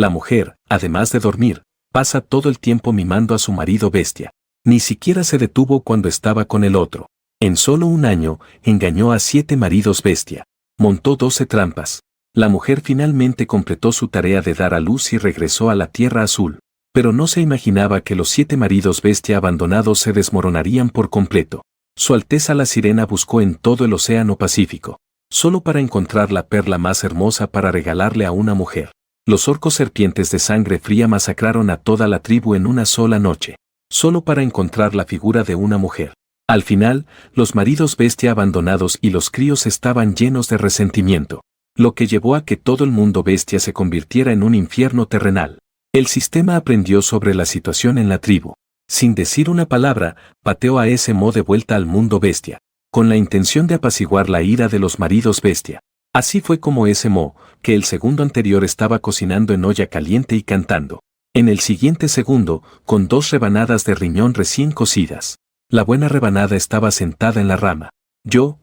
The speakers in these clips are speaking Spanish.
La mujer, además de dormir, pasa todo el tiempo mimando a su marido bestia. Ni siquiera se detuvo cuando estaba con el otro. En solo un año, engañó a 7 maridos bestia. Montó 12 trampas. La mujer finalmente completó su tarea de dar a luz y regresó a la Tierra Azul. Pero no se imaginaba que los 7 maridos bestia abandonados se desmoronarían por completo. Su Alteza la Sirena buscó en todo el Océano Pacífico, solo para encontrar la perla más hermosa para regalarle a una mujer. Los orcos serpientes de sangre fría masacraron a toda la tribu en una sola noche, solo para encontrar la figura de una mujer. Al final, los maridos bestia abandonados y los críos estaban llenos de resentimiento, lo que llevó a que todo el mundo bestia se convirtiera en un infierno terrenal. El sistema aprendió sobre la situación en la tribu. Sin decir una palabra, pateó a ese Mo de vuelta al mundo bestia, con la intención de apaciguar la ira de los maridos bestia. Así fue como ese Mo, que el segundo anterior estaba cocinando en olla caliente y cantando. En el siguiente segundo, con 2 rebanadas de riñón recién cocidas. La buena rebanada estaba sentada en la rama. Yo,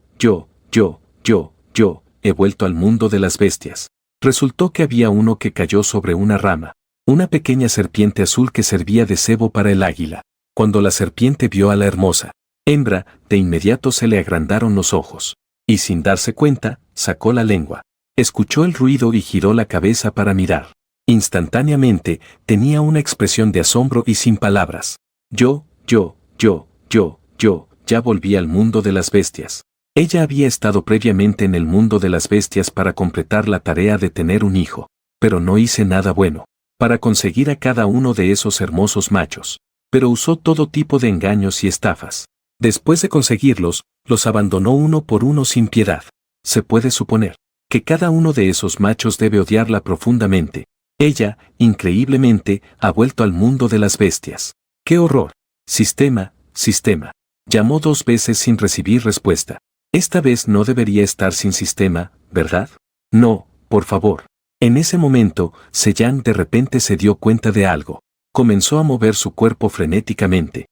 he vuelto al mundo de las bestias. Resultó que había uno que cayó sobre una rama. Una pequeña serpiente azul que servía de cebo para el águila. Cuando la serpiente vio a la hermosa hembra, de inmediato se le agrandaron los ojos. Y sin darse cuenta, sacó la lengua. Escuchó el ruido y giró la cabeza para mirar. Instantáneamente, tenía una expresión de asombro y sin palabras. Yo, ya volví al mundo de las bestias. Ella había estado previamente en el mundo de las bestias para completar la tarea de tener un hijo. Pero no hice nada bueno para conseguir a cada uno de esos hermosos machos. Pero usó todo tipo de engaños y estafas. Después de conseguirlos, los abandonó uno por uno sin piedad. Se puede suponer que cada uno de esos machos debe odiarla profundamente. Ella, increíblemente, ha vuelto al mundo de las bestias. ¡Qué horror! Sistema. Llamó 2 veces sin recibir respuesta. Esta vez no debería estar sin sistema, ¿verdad? No, por favor. En ese momento, Zeyang de repente se dio cuenta de algo. Comenzó a mover su cuerpo frenéticamente.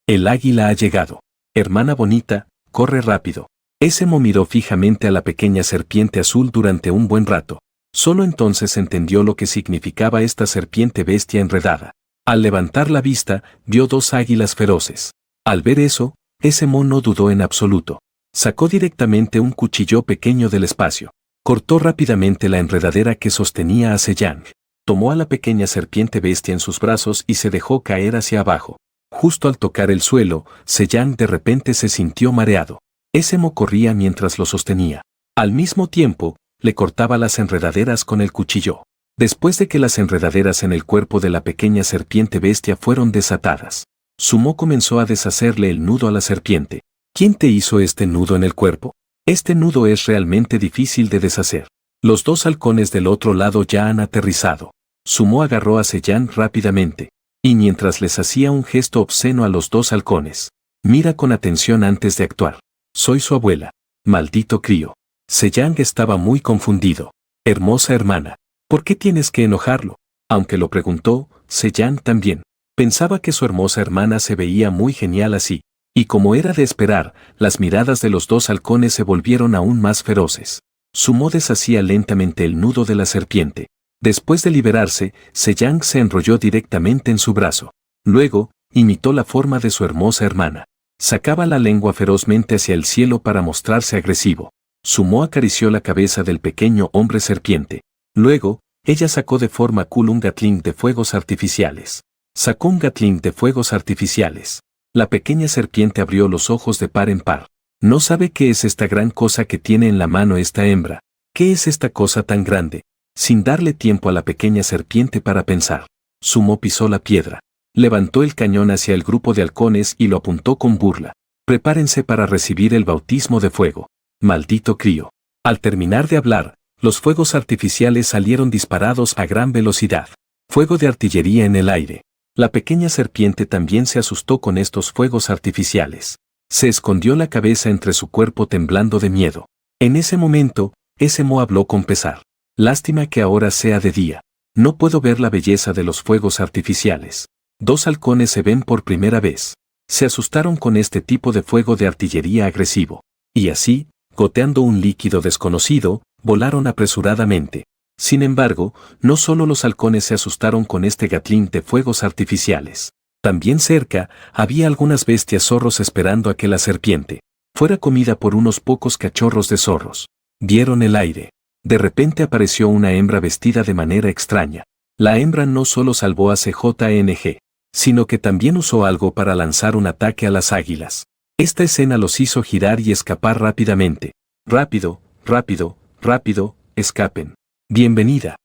El águila ha llegado. Hermana bonita, corre rápido. Ese Mo miró fijamente a la pequeña serpiente azul durante un buen rato. Solo entonces entendió lo que significaba esta serpiente bestia enredada. Al levantar la vista, vio 2 águilas feroces. Al ver eso, ese Mo no dudó en absoluto. Sacó directamente un cuchillo pequeño del espacio. Cortó rápidamente la enredadera que sostenía a Zeyang. Tomó a la pequeña serpiente bestia en sus brazos y se dejó caer hacia abajo. Justo al tocar el suelo, Zeyang de repente se sintió mareado. Ese Mo corría mientras lo sostenía. Al mismo tiempo, le cortaba las enredaderas con el cuchillo. Después de que las enredaderas en el cuerpo de la pequeña serpiente bestia fueron desatadas, su Mo comenzó a deshacerle el nudo a la serpiente. ¿Quién te hizo este nudo en el cuerpo? Este nudo es realmente difícil de deshacer. Los 2 halcones del otro lado ya han aterrizado. Su Mo agarró a Zeyang rápidamente, y mientras les hacía un gesto obsceno a los 2 halcones. Mira con atención antes de actuar. Soy su abuela. Maldito crío. Zeyang estaba muy confundido. Hermosa hermana, ¿por qué tienes que enojarlo? Aunque lo preguntó, Zeyang también. Pensaba que su hermosa hermana se veía muy genial así. Y como era de esperar, las miradas de los 2 halcones se volvieron aún más feroces. Su Mo deshacía lentamente el nudo de la serpiente. Después de liberarse, Zeyang se enrolló directamente en su brazo. Luego, imitó la forma de su hermosa hermana. Sacaba la lengua ferozmente hacia el cielo para mostrarse agresivo. Su Mo acarició la cabeza del pequeño hombre serpiente. Luego, ella sacó de forma cool un gatling de fuegos artificiales. Sacó un gatling de fuegos artificiales. La pequeña serpiente abrió los ojos de par en par. No sabe qué es esta gran cosa que tiene en la mano esta hembra. ¿Qué es esta cosa tan grande? Sin darle tiempo a la pequeña serpiente para pensar, su Mo pisó la piedra. Levantó el cañón hacia el grupo de halcones y lo apuntó con burla. Prepárense para recibir el bautismo de fuego. Maldito crío. Al terminar de hablar, los fuegos artificiales salieron disparados a gran velocidad. Fuego de artillería en el aire. La pequeña serpiente también se asustó con estos fuegos artificiales. Se escondió la cabeza entre su cuerpo temblando de miedo. En ese momento, ese Mo habló con pesar. Lástima que ahora sea de día. No puedo ver la belleza de los fuegos artificiales. 2 halcones se ven por primera vez. Se asustaron con este tipo de fuego de artillería agresivo. Y así, goteando un líquido desconocido, volaron apresuradamente. Sin embargo, no solo los halcones se asustaron con este gatling de fuegos artificiales. También cerca, había algunas bestias zorros esperando a que la serpiente fuera comida por unos pocos cachorros de zorros. Vieron el aire. De repente apareció una hembra vestida de manera extraña. La hembra no solo salvó a CJNG, sino que también usó algo para lanzar un ataque a las águilas. Esta escena los hizo girar y escapar rápidamente. Rápido, rápido, rápido, escapen. Bienvenida.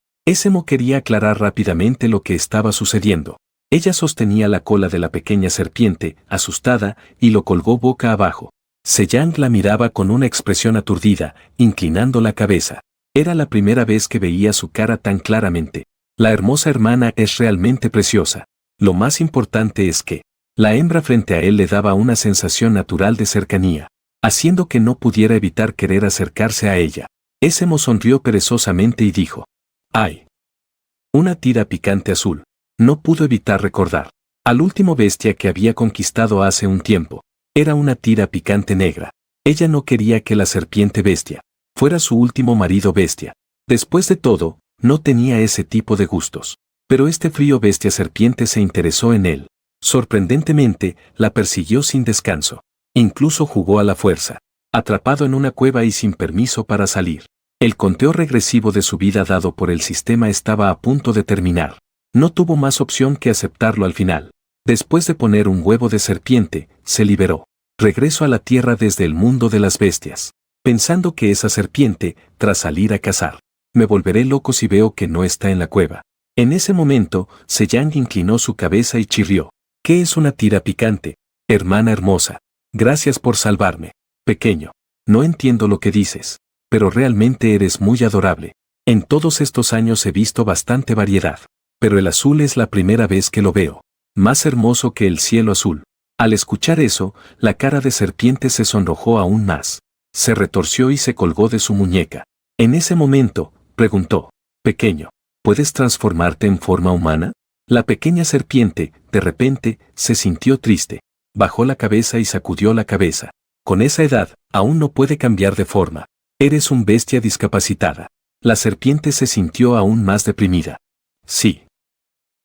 Mo quería aclarar rápidamente lo que estaba sucediendo. Ella sostenía la cola de la pequeña serpiente, asustada, y lo colgó boca abajo. Zhejiang la miraba con una expresión aturdida, inclinando la cabeza. Era la primera vez que veía su cara tan claramente. La hermosa hermana es realmente preciosa. Lo más importante es que la hembra frente a él le daba una sensación natural de cercanía, haciendo que no pudiera evitar querer acercarse a ella. Mo sonrió perezosamente y dijo: ¡ay! Una tira picante azul. No pudo evitar recordar al último bestia que había conquistado hace un tiempo. Era una tira picante negra. Ella no quería que la serpiente bestia fuera su último marido bestia. Después de todo, no tenía ese tipo de gustos. Pero este frío bestia serpiente se interesó en él. Sorprendentemente, la persiguió sin descanso. Incluso jugó a la fuerza, atrapado en una cueva y sin permiso para salir. El conteo regresivo de su vida dado por el sistema estaba a punto de terminar. No tuvo más opción que aceptarlo al final. Después de poner un huevo de serpiente, se liberó. Regreso a la tierra desde el mundo de las bestias, pensando que esa serpiente, tras salir a cazar, me volveré loco si veo que no está en la cueva. En ese momento, Zhejiang inclinó su cabeza y chirrió. ¿Qué es una tira picante? Hermana hermosa. Gracias por salvarme. Pequeño. No entiendo lo que dices, pero realmente eres muy adorable. En todos estos años he visto bastante variedad, pero el azul es la primera vez que lo veo. Más hermoso que el cielo azul. Al escuchar eso, la cara de serpiente se sonrojó aún más. Se retorció y se colgó de su muñeca. En ese momento, preguntó: pequeño, ¿puedes transformarte en forma humana? La pequeña serpiente, de repente, se sintió triste. Bajó la cabeza y sacudió la cabeza. Con esa edad, aún no puede cambiar de forma. Eres un bestia discapacitada. La serpiente se sintió aún más deprimida. Sí.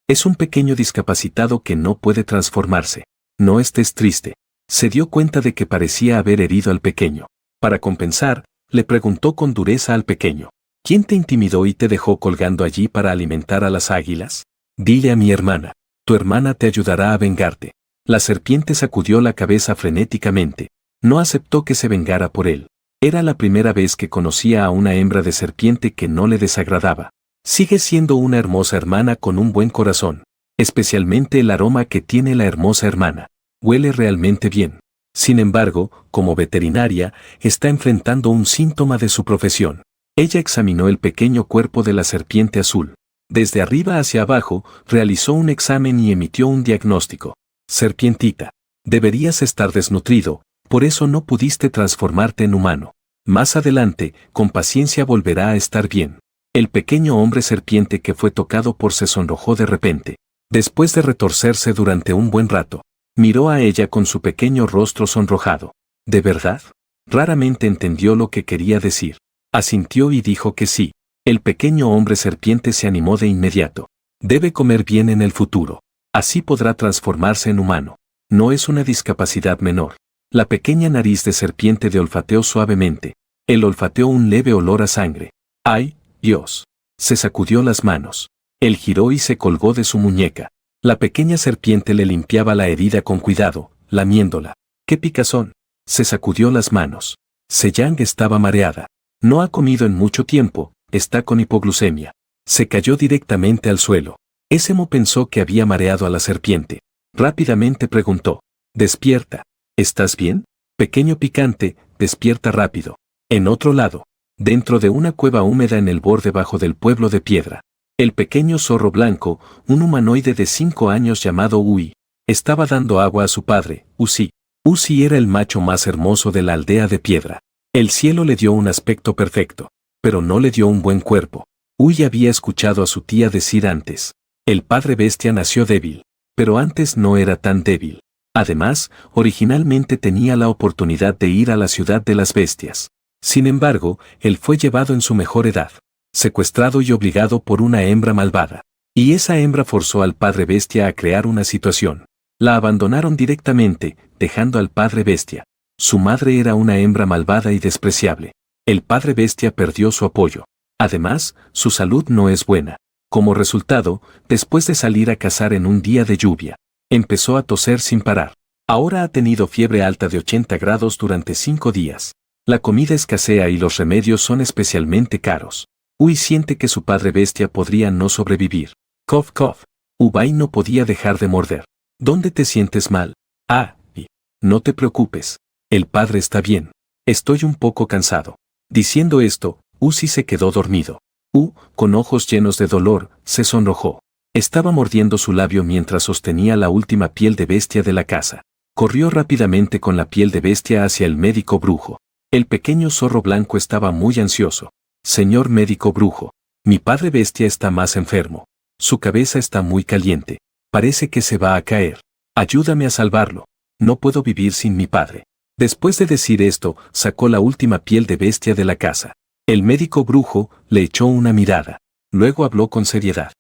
Es un pequeño discapacitado que no puede transformarse. No estés triste. Se dio cuenta de que parecía haber herido al pequeño. Para compensar, le preguntó con dureza al pequeño: ¿quién te intimidó y te dejó colgando allí para alimentar a las águilas? Dile a mi hermana. Tu hermana te ayudará a vengarte. La serpiente sacudió la cabeza frenéticamente. No aceptó que se vengara por él. Era la primera vez que conocía a una hembra de serpiente que no le desagradaba. Sigue siendo una hermosa hermana con un buen corazón. Especialmente el aroma que tiene la hermosa hermana. Huele realmente bien. Sin embargo, como veterinaria, está enfrentando un síntoma de su profesión. Ella examinó el pequeño cuerpo de la serpiente azul. Desde arriba hacia abajo, realizó un examen y emitió un diagnóstico. Serpientita. Deberías estar desnutrido, por eso no pudiste transformarte en humano. Más adelante, con paciencia volverá a estar bien. El pequeño hombre serpiente que fue tocado por se sonrojó de repente. Después de retorcerse durante un buen rato, miró a ella con su pequeño rostro sonrojado. ¿De verdad? Raramente entendió lo que quería decir. Asintió y dijo que sí. El pequeño hombre serpiente se animó de inmediato. Debe comer bien en el futuro. Así podrá transformarse en humano. No es una discapacidad menor. La pequeña nariz de serpiente de olfateó suavemente. Él olfateó un leve olor a sangre. ¡Ay, Dios! Se sacudió las manos. Él giró y se colgó de su muñeca. La pequeña serpiente le limpiaba la herida con cuidado, lamiéndola. ¡Qué picazón! Se sacudió las manos. Zhejiang estaba mareada. No ha comido en mucho tiempo, está con hipoglucemia. Se cayó directamente al suelo. Mo pensó que había mareado a la serpiente. Rápidamente preguntó: «Despierta. ¿Estás bien? Pequeño picante, despierta rápido». En otro lado, dentro de una cueva húmeda en el borde bajo del pueblo de piedra, el pequeño zorro blanco, un humanoide de 5 años llamado Ui, estaba dando agua a su padre, Uzi. Uzi era el macho más hermoso de la aldea de piedra. El cielo le dio un aspecto perfecto, pero no le dio un buen cuerpo. Ui había escuchado a su tía decir antes: el padre bestia nació débil, pero antes no era tan débil. Además, originalmente tenía la oportunidad de ir a la ciudad de las bestias. Sin embargo, él fue llevado en su mejor edad. secuestrado y obligado por una hembra malvada. Y esa hembra forzó al padre bestia a crear una situación. La abandonaron directamente, dejando al padre bestia. Su madre era una hembra malvada y despreciable. El padre bestia perdió su apoyo. Además, su salud no es buena. Como resultado, después de salir a cazar en un día de lluvia, empezó a toser sin parar. Ahora ha tenido fiebre alta de 80 grados durante 5 días. La comida escasea y los remedios son especialmente caros. Uy siente que su padre bestia podría no sobrevivir. Cough, cough. Ubay no podía dejar de morder. ¿Dónde te sientes mal? Y no te preocupes. El padre está bien. Estoy un poco cansado. Diciendo esto, Uzi se quedó dormido. Con ojos llenos de dolor, se sonrojó. Estaba mordiendo su labio mientras sostenía la última piel de bestia de la casa. Corrió rápidamente con la piel de bestia hacia el médico brujo. El pequeño zorro blanco estaba muy ansioso. Señor médico brujo, mi padre bestia está más enfermo. Su cabeza está muy caliente. Parece que se va a caer. Ayúdame a salvarlo. No puedo vivir sin mi padre. Después de decir esto, sacó la última piel de bestia de la casa. El médico brujo le echó una mirada. Luego habló con seriedad.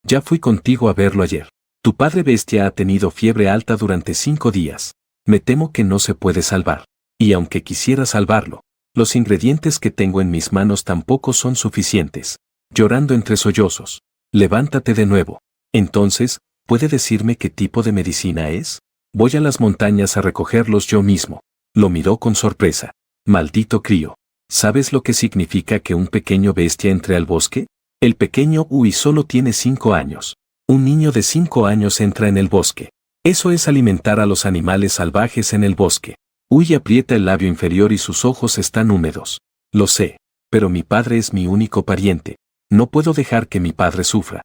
Ya fui contigo a verlo ayer. Tu padre bestia ha tenido fiebre alta durante 5 días. Me temo que no se puede salvar. Y aunque quisiera salvarlo, los ingredientes que tengo en mis manos tampoco son suficientes. Llorando entre sollozos. Levántate de nuevo. Entonces, ¿puede decirme qué tipo de medicina es? Voy a las montañas a recogerlos yo mismo. Lo miró con sorpresa. Maldito crío. ¿Sabes lo que significa que un pequeño bestia entre al bosque? El pequeño solo tiene 5 años. Un niño de 5 años entra en el bosque. Eso es alimentar a los animales salvajes en el bosque. Aprieta el labio inferior y sus ojos están húmedos. Lo sé, pero mi padre es mi único pariente. No puedo dejar que mi padre sufra.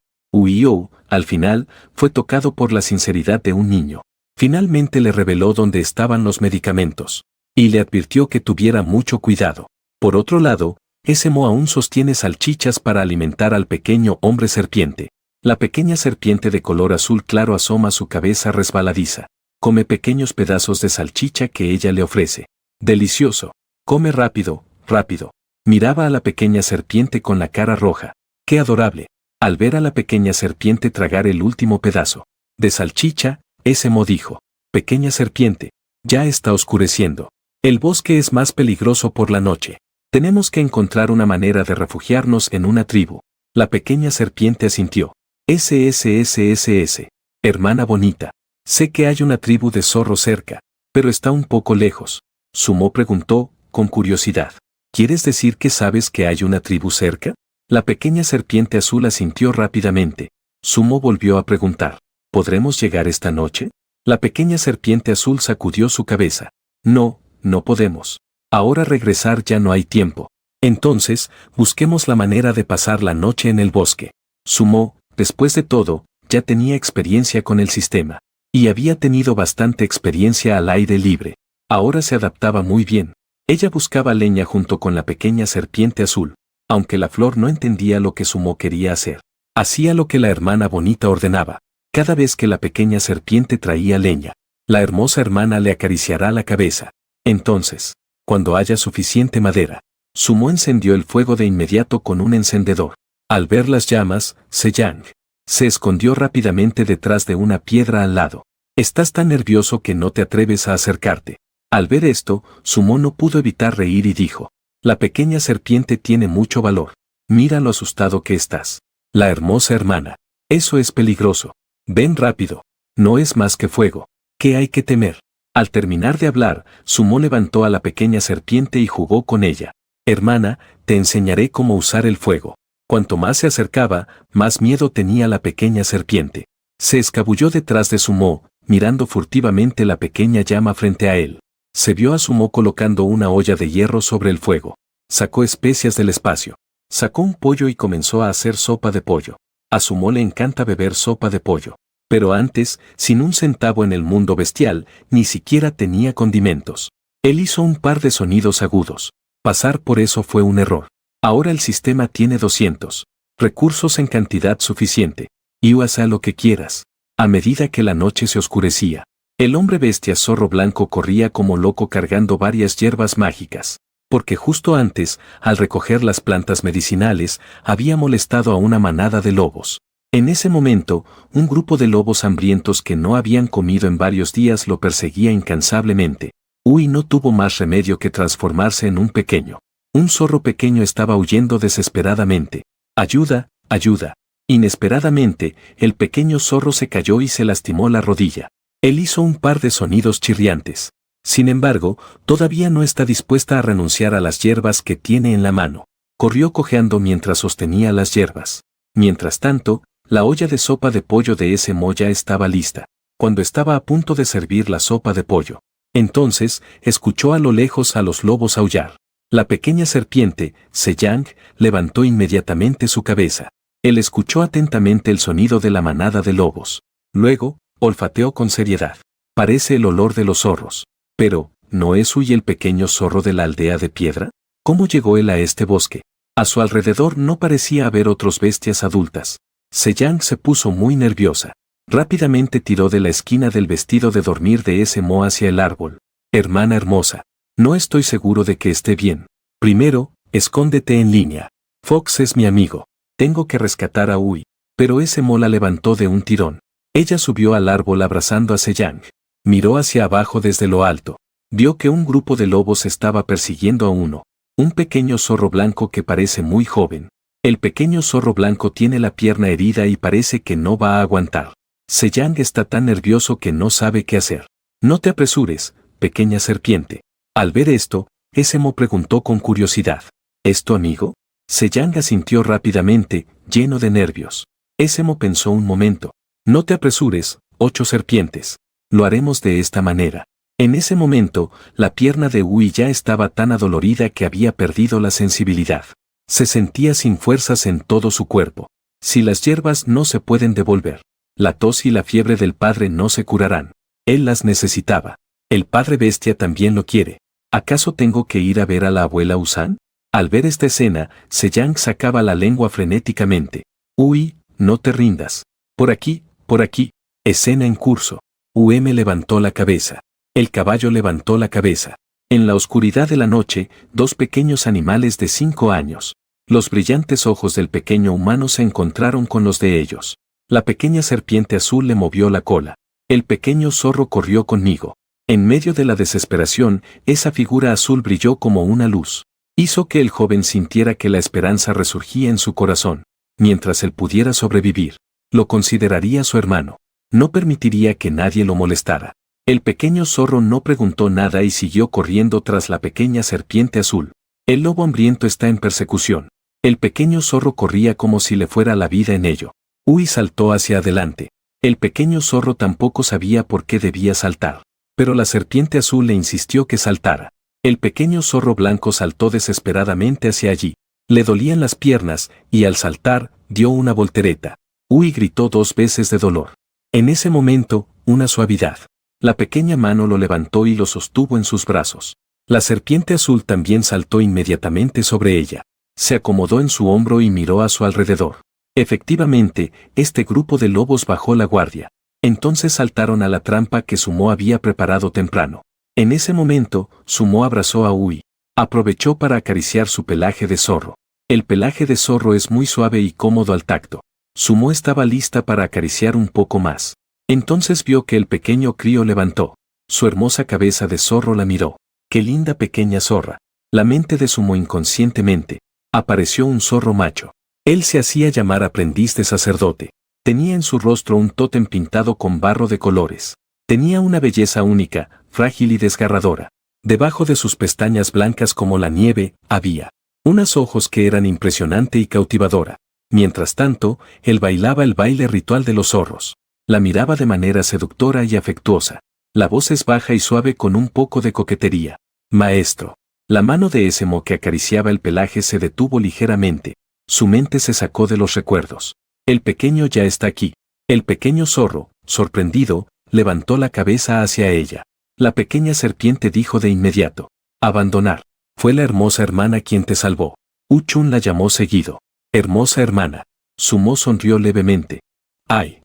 Al final, fue tocado por la sinceridad de un niño. Finalmente le reveló dónde estaban los medicamentos. Y le advirtió que tuviera mucho cuidado. Por otro lado, ese Mo aún sostiene salchichas para alimentar al pequeño hombre serpiente. La pequeña serpiente de color azul claro asoma su cabeza resbaladiza. Come pequeños pedazos de salchicha que ella le ofrece. Delicioso. Come rápido, rápido. Miraba a la pequeña serpiente con la cara roja. ¡Qué adorable! Al ver a la pequeña serpiente tragar el último pedazo de salchicha, ese Mo dijo: pequeña serpiente, ya está oscureciendo. El bosque es más peligroso por la noche. Tenemos que encontrar una manera de refugiarnos en una tribu. La pequeña serpiente asintió. SSSSS. Hermana bonita. Sé que hay una tribu de zorros cerca, pero está un poco lejos. Sumo preguntó, con curiosidad. ¿Quieres decir que sabes que hay una tribu cerca? La pequeña serpiente azul asintió rápidamente. Sumo volvió a preguntar. ¿Podremos llegar esta noche? La pequeña serpiente azul sacudió su cabeza. No, no podemos. Ahora regresar ya no hay tiempo. Entonces, busquemos la manera de pasar la noche en el bosque. Sumo, después de todo, ya tenía experiencia con el sistema. Y había tenido bastante experiencia al aire libre. Ahora se adaptaba muy bien. Ella buscaba leña junto con la pequeña serpiente azul. Aunque la flor no entendía lo que Sumo quería hacer. Hacía lo que la hermana bonita ordenaba. Cada vez que la pequeña serpiente traía leña, la hermosa hermana le acariciará la cabeza. Entonces, cuando haya suficiente madera, Sumo encendió el fuego de inmediato con un encendedor. Al ver las llamas, Seyang se escondió rápidamente detrás de una piedra al lado. Estás tan nervioso que no te atreves a acercarte. Al ver esto, Sumo no pudo evitar reír y dijo: la pequeña serpiente tiene mucho valor. Mira lo asustado que estás. La hermosa hermana. Eso es peligroso. Ven rápido. No es más que fuego. ¿Qué hay que temer? Al terminar de hablar, Sumo levantó a la pequeña serpiente y jugó con ella. Hermana, te enseñaré cómo usar el fuego. Cuanto más se acercaba, más miedo tenía la pequeña serpiente. Se escabulló detrás de Sumo, mirando furtivamente la pequeña llama frente a él. Se vio a Sumo colocando una olla de hierro sobre el fuego. Sacó especias del espacio. Sacó un pollo y comenzó a hacer sopa de pollo. A Sumo le encanta beber sopa de pollo. Pero antes, sin un centavo en el mundo bestial, ni siquiera tenía condimentos. Él hizo un par de sonidos agudos. Pasar por eso fue un error. Ahora el sistema tiene 200 recursos en cantidad suficiente. Y haz lo que quieras. A medida que la noche se oscurecía, el hombre bestia zorro blanco corría como loco cargando varias hierbas mágicas. porque justo antes, al recoger las plantas medicinales, había molestado a una manada de lobos. En ese momento, un grupo de lobos hambrientos que no habían comido en varios días lo perseguía incansablemente. Uy no tuvo más remedio que transformarse en un pequeño. Un zorro pequeño estaba huyendo desesperadamente. ¡Ayuda, ayuda! Inesperadamente, el pequeño zorro se cayó y se lastimó la rodilla. Él hizo un par de sonidos chirriantes. Sin embargo, todavía no está dispuesta a renunciar a las hierbas que tiene en la mano. Corrió cojeando mientras sostenía las hierbas. Mientras tanto, la olla de sopa de pollo de ese ya estaba lista. Cuando estaba a punto de servir la sopa de pollo, entonces escuchó a lo lejos a los lobos aullar. La pequeña serpiente, Seyang, levantó inmediatamente su cabeza. Él escuchó atentamente el sonido de la manada de lobos. Luego, olfateó con seriedad. Parece el olor de los zorros. Pero, ¿no es Uy el pequeño zorro de la aldea de piedra? ¿Cómo llegó él a este bosque? A su alrededor no parecía haber otras bestias adultas. Seyang se puso muy nerviosa. Rápidamente tiró de la esquina del vestido de dormir de ese hacia el árbol. Hermana hermosa, no estoy seguro de que esté bien. Primero, escóndete en línea. Fox es mi amigo. Tengo que rescatar a Uy. Pero ese la levantó de un tirón. Ella subió al árbol abrazando a Seyang. Miró hacia abajo desde lo alto. Vio que un grupo de lobos estaba persiguiendo a uno. Un pequeño zorro blanco que parece muy joven. El pequeño zorro blanco tiene la pierna herida y parece que no va a aguantar. Seyang está tan nervioso que no sabe qué hacer. No te apresures, pequeña serpiente. Al ver esto, Esemo preguntó con curiosidad. ¿Es tu amigo? Seyang asintió rápidamente, lleno de nervios. Esemo pensó un momento. No te apresures, 8 serpientes. Lo haremos de esta manera. En ese momento, la pierna de Uy ya estaba tan adolorida que había perdido la sensibilidad. Se sentía sin fuerzas en todo su cuerpo. Si las hierbas no se pueden devolver, la tos y la fiebre del padre no se curarán. Él las necesitaba. El padre bestia también lo quiere. ¿Acaso tengo que ir a ver a la abuela Usan? Al ver esta escena, Seyang sacaba la lengua frenéticamente. Uy, no te rindas. Por aquí, por aquí. Escena en curso. Levantó la cabeza. El caballo levantó la cabeza. En la oscuridad de la noche, 2 pequeños animales de 5 años. Los brillantes ojos del pequeño humano se encontraron con los de ellos. La pequeña serpiente azul le movió la cola. El pequeño zorro corrió conmigo. En medio de la desesperación, esa figura azul brilló como una luz. Hizo que el joven sintiera que la esperanza resurgía en su corazón. Mientras él pudiera sobrevivir, lo consideraría su hermano. No permitiría que nadie lo molestara. El pequeño zorro no preguntó nada y siguió corriendo tras la pequeña serpiente azul. El lobo hambriento está en persecución. El pequeño zorro corría como si le fuera la vida en ello. Uy saltó hacia adelante. El pequeño zorro tampoco sabía por qué debía saltar. Pero la serpiente azul le insistió que saltara. El pequeño zorro blanco saltó desesperadamente hacia allí. Le dolían las piernas, y al saltar, dio una voltereta. Uy gritó 2 veces de dolor. En ese momento, una suavidad. La pequeña mano lo levantó y lo sostuvo en sus brazos. La serpiente azul también saltó inmediatamente sobre ella. Se acomodó en su hombro y miró a su alrededor. Efectivamente, este grupo de lobos bajó la guardia. Entonces saltaron a la trampa que Sumo había preparado temprano. En ese momento, Sumo abrazó a Uy. Aprovechó para acariciar su pelaje de zorro. El pelaje de zorro es muy suave y cómodo al tacto. Sumo estaba lista para acariciar un poco más. Entonces vio que el pequeño crío levantó. Su hermosa cabeza de zorro la miró. ¡Qué linda pequeña zorra! La mente de Sumo inconscientemente. Apareció un zorro macho. Él se hacía llamar aprendiz de sacerdote. Tenía en su rostro un tótem pintado con barro de colores. Tenía una belleza única, frágil y desgarradora. Debajo de sus pestañas blancas como la nieve, había unos ojos que eran impresionante y cautivadora. Mientras tanto, él bailaba el baile ritual de los zorros. La miraba de manera seductora y afectuosa. La voz es baja y suave con un poco de coquetería. Maestro. La mano de Esemo que acariciaba el pelaje se detuvo ligeramente. Su mente se sacó de los recuerdos. El pequeño ya está aquí. El pequeño zorro, sorprendido, levantó la cabeza hacia ella. La pequeña serpiente dijo de inmediato. Abandonar. Fue la hermosa hermana quien te salvó. Uchun la llamó seguido. Hermosa hermana. Sumo sonrió levemente. ¡Ay!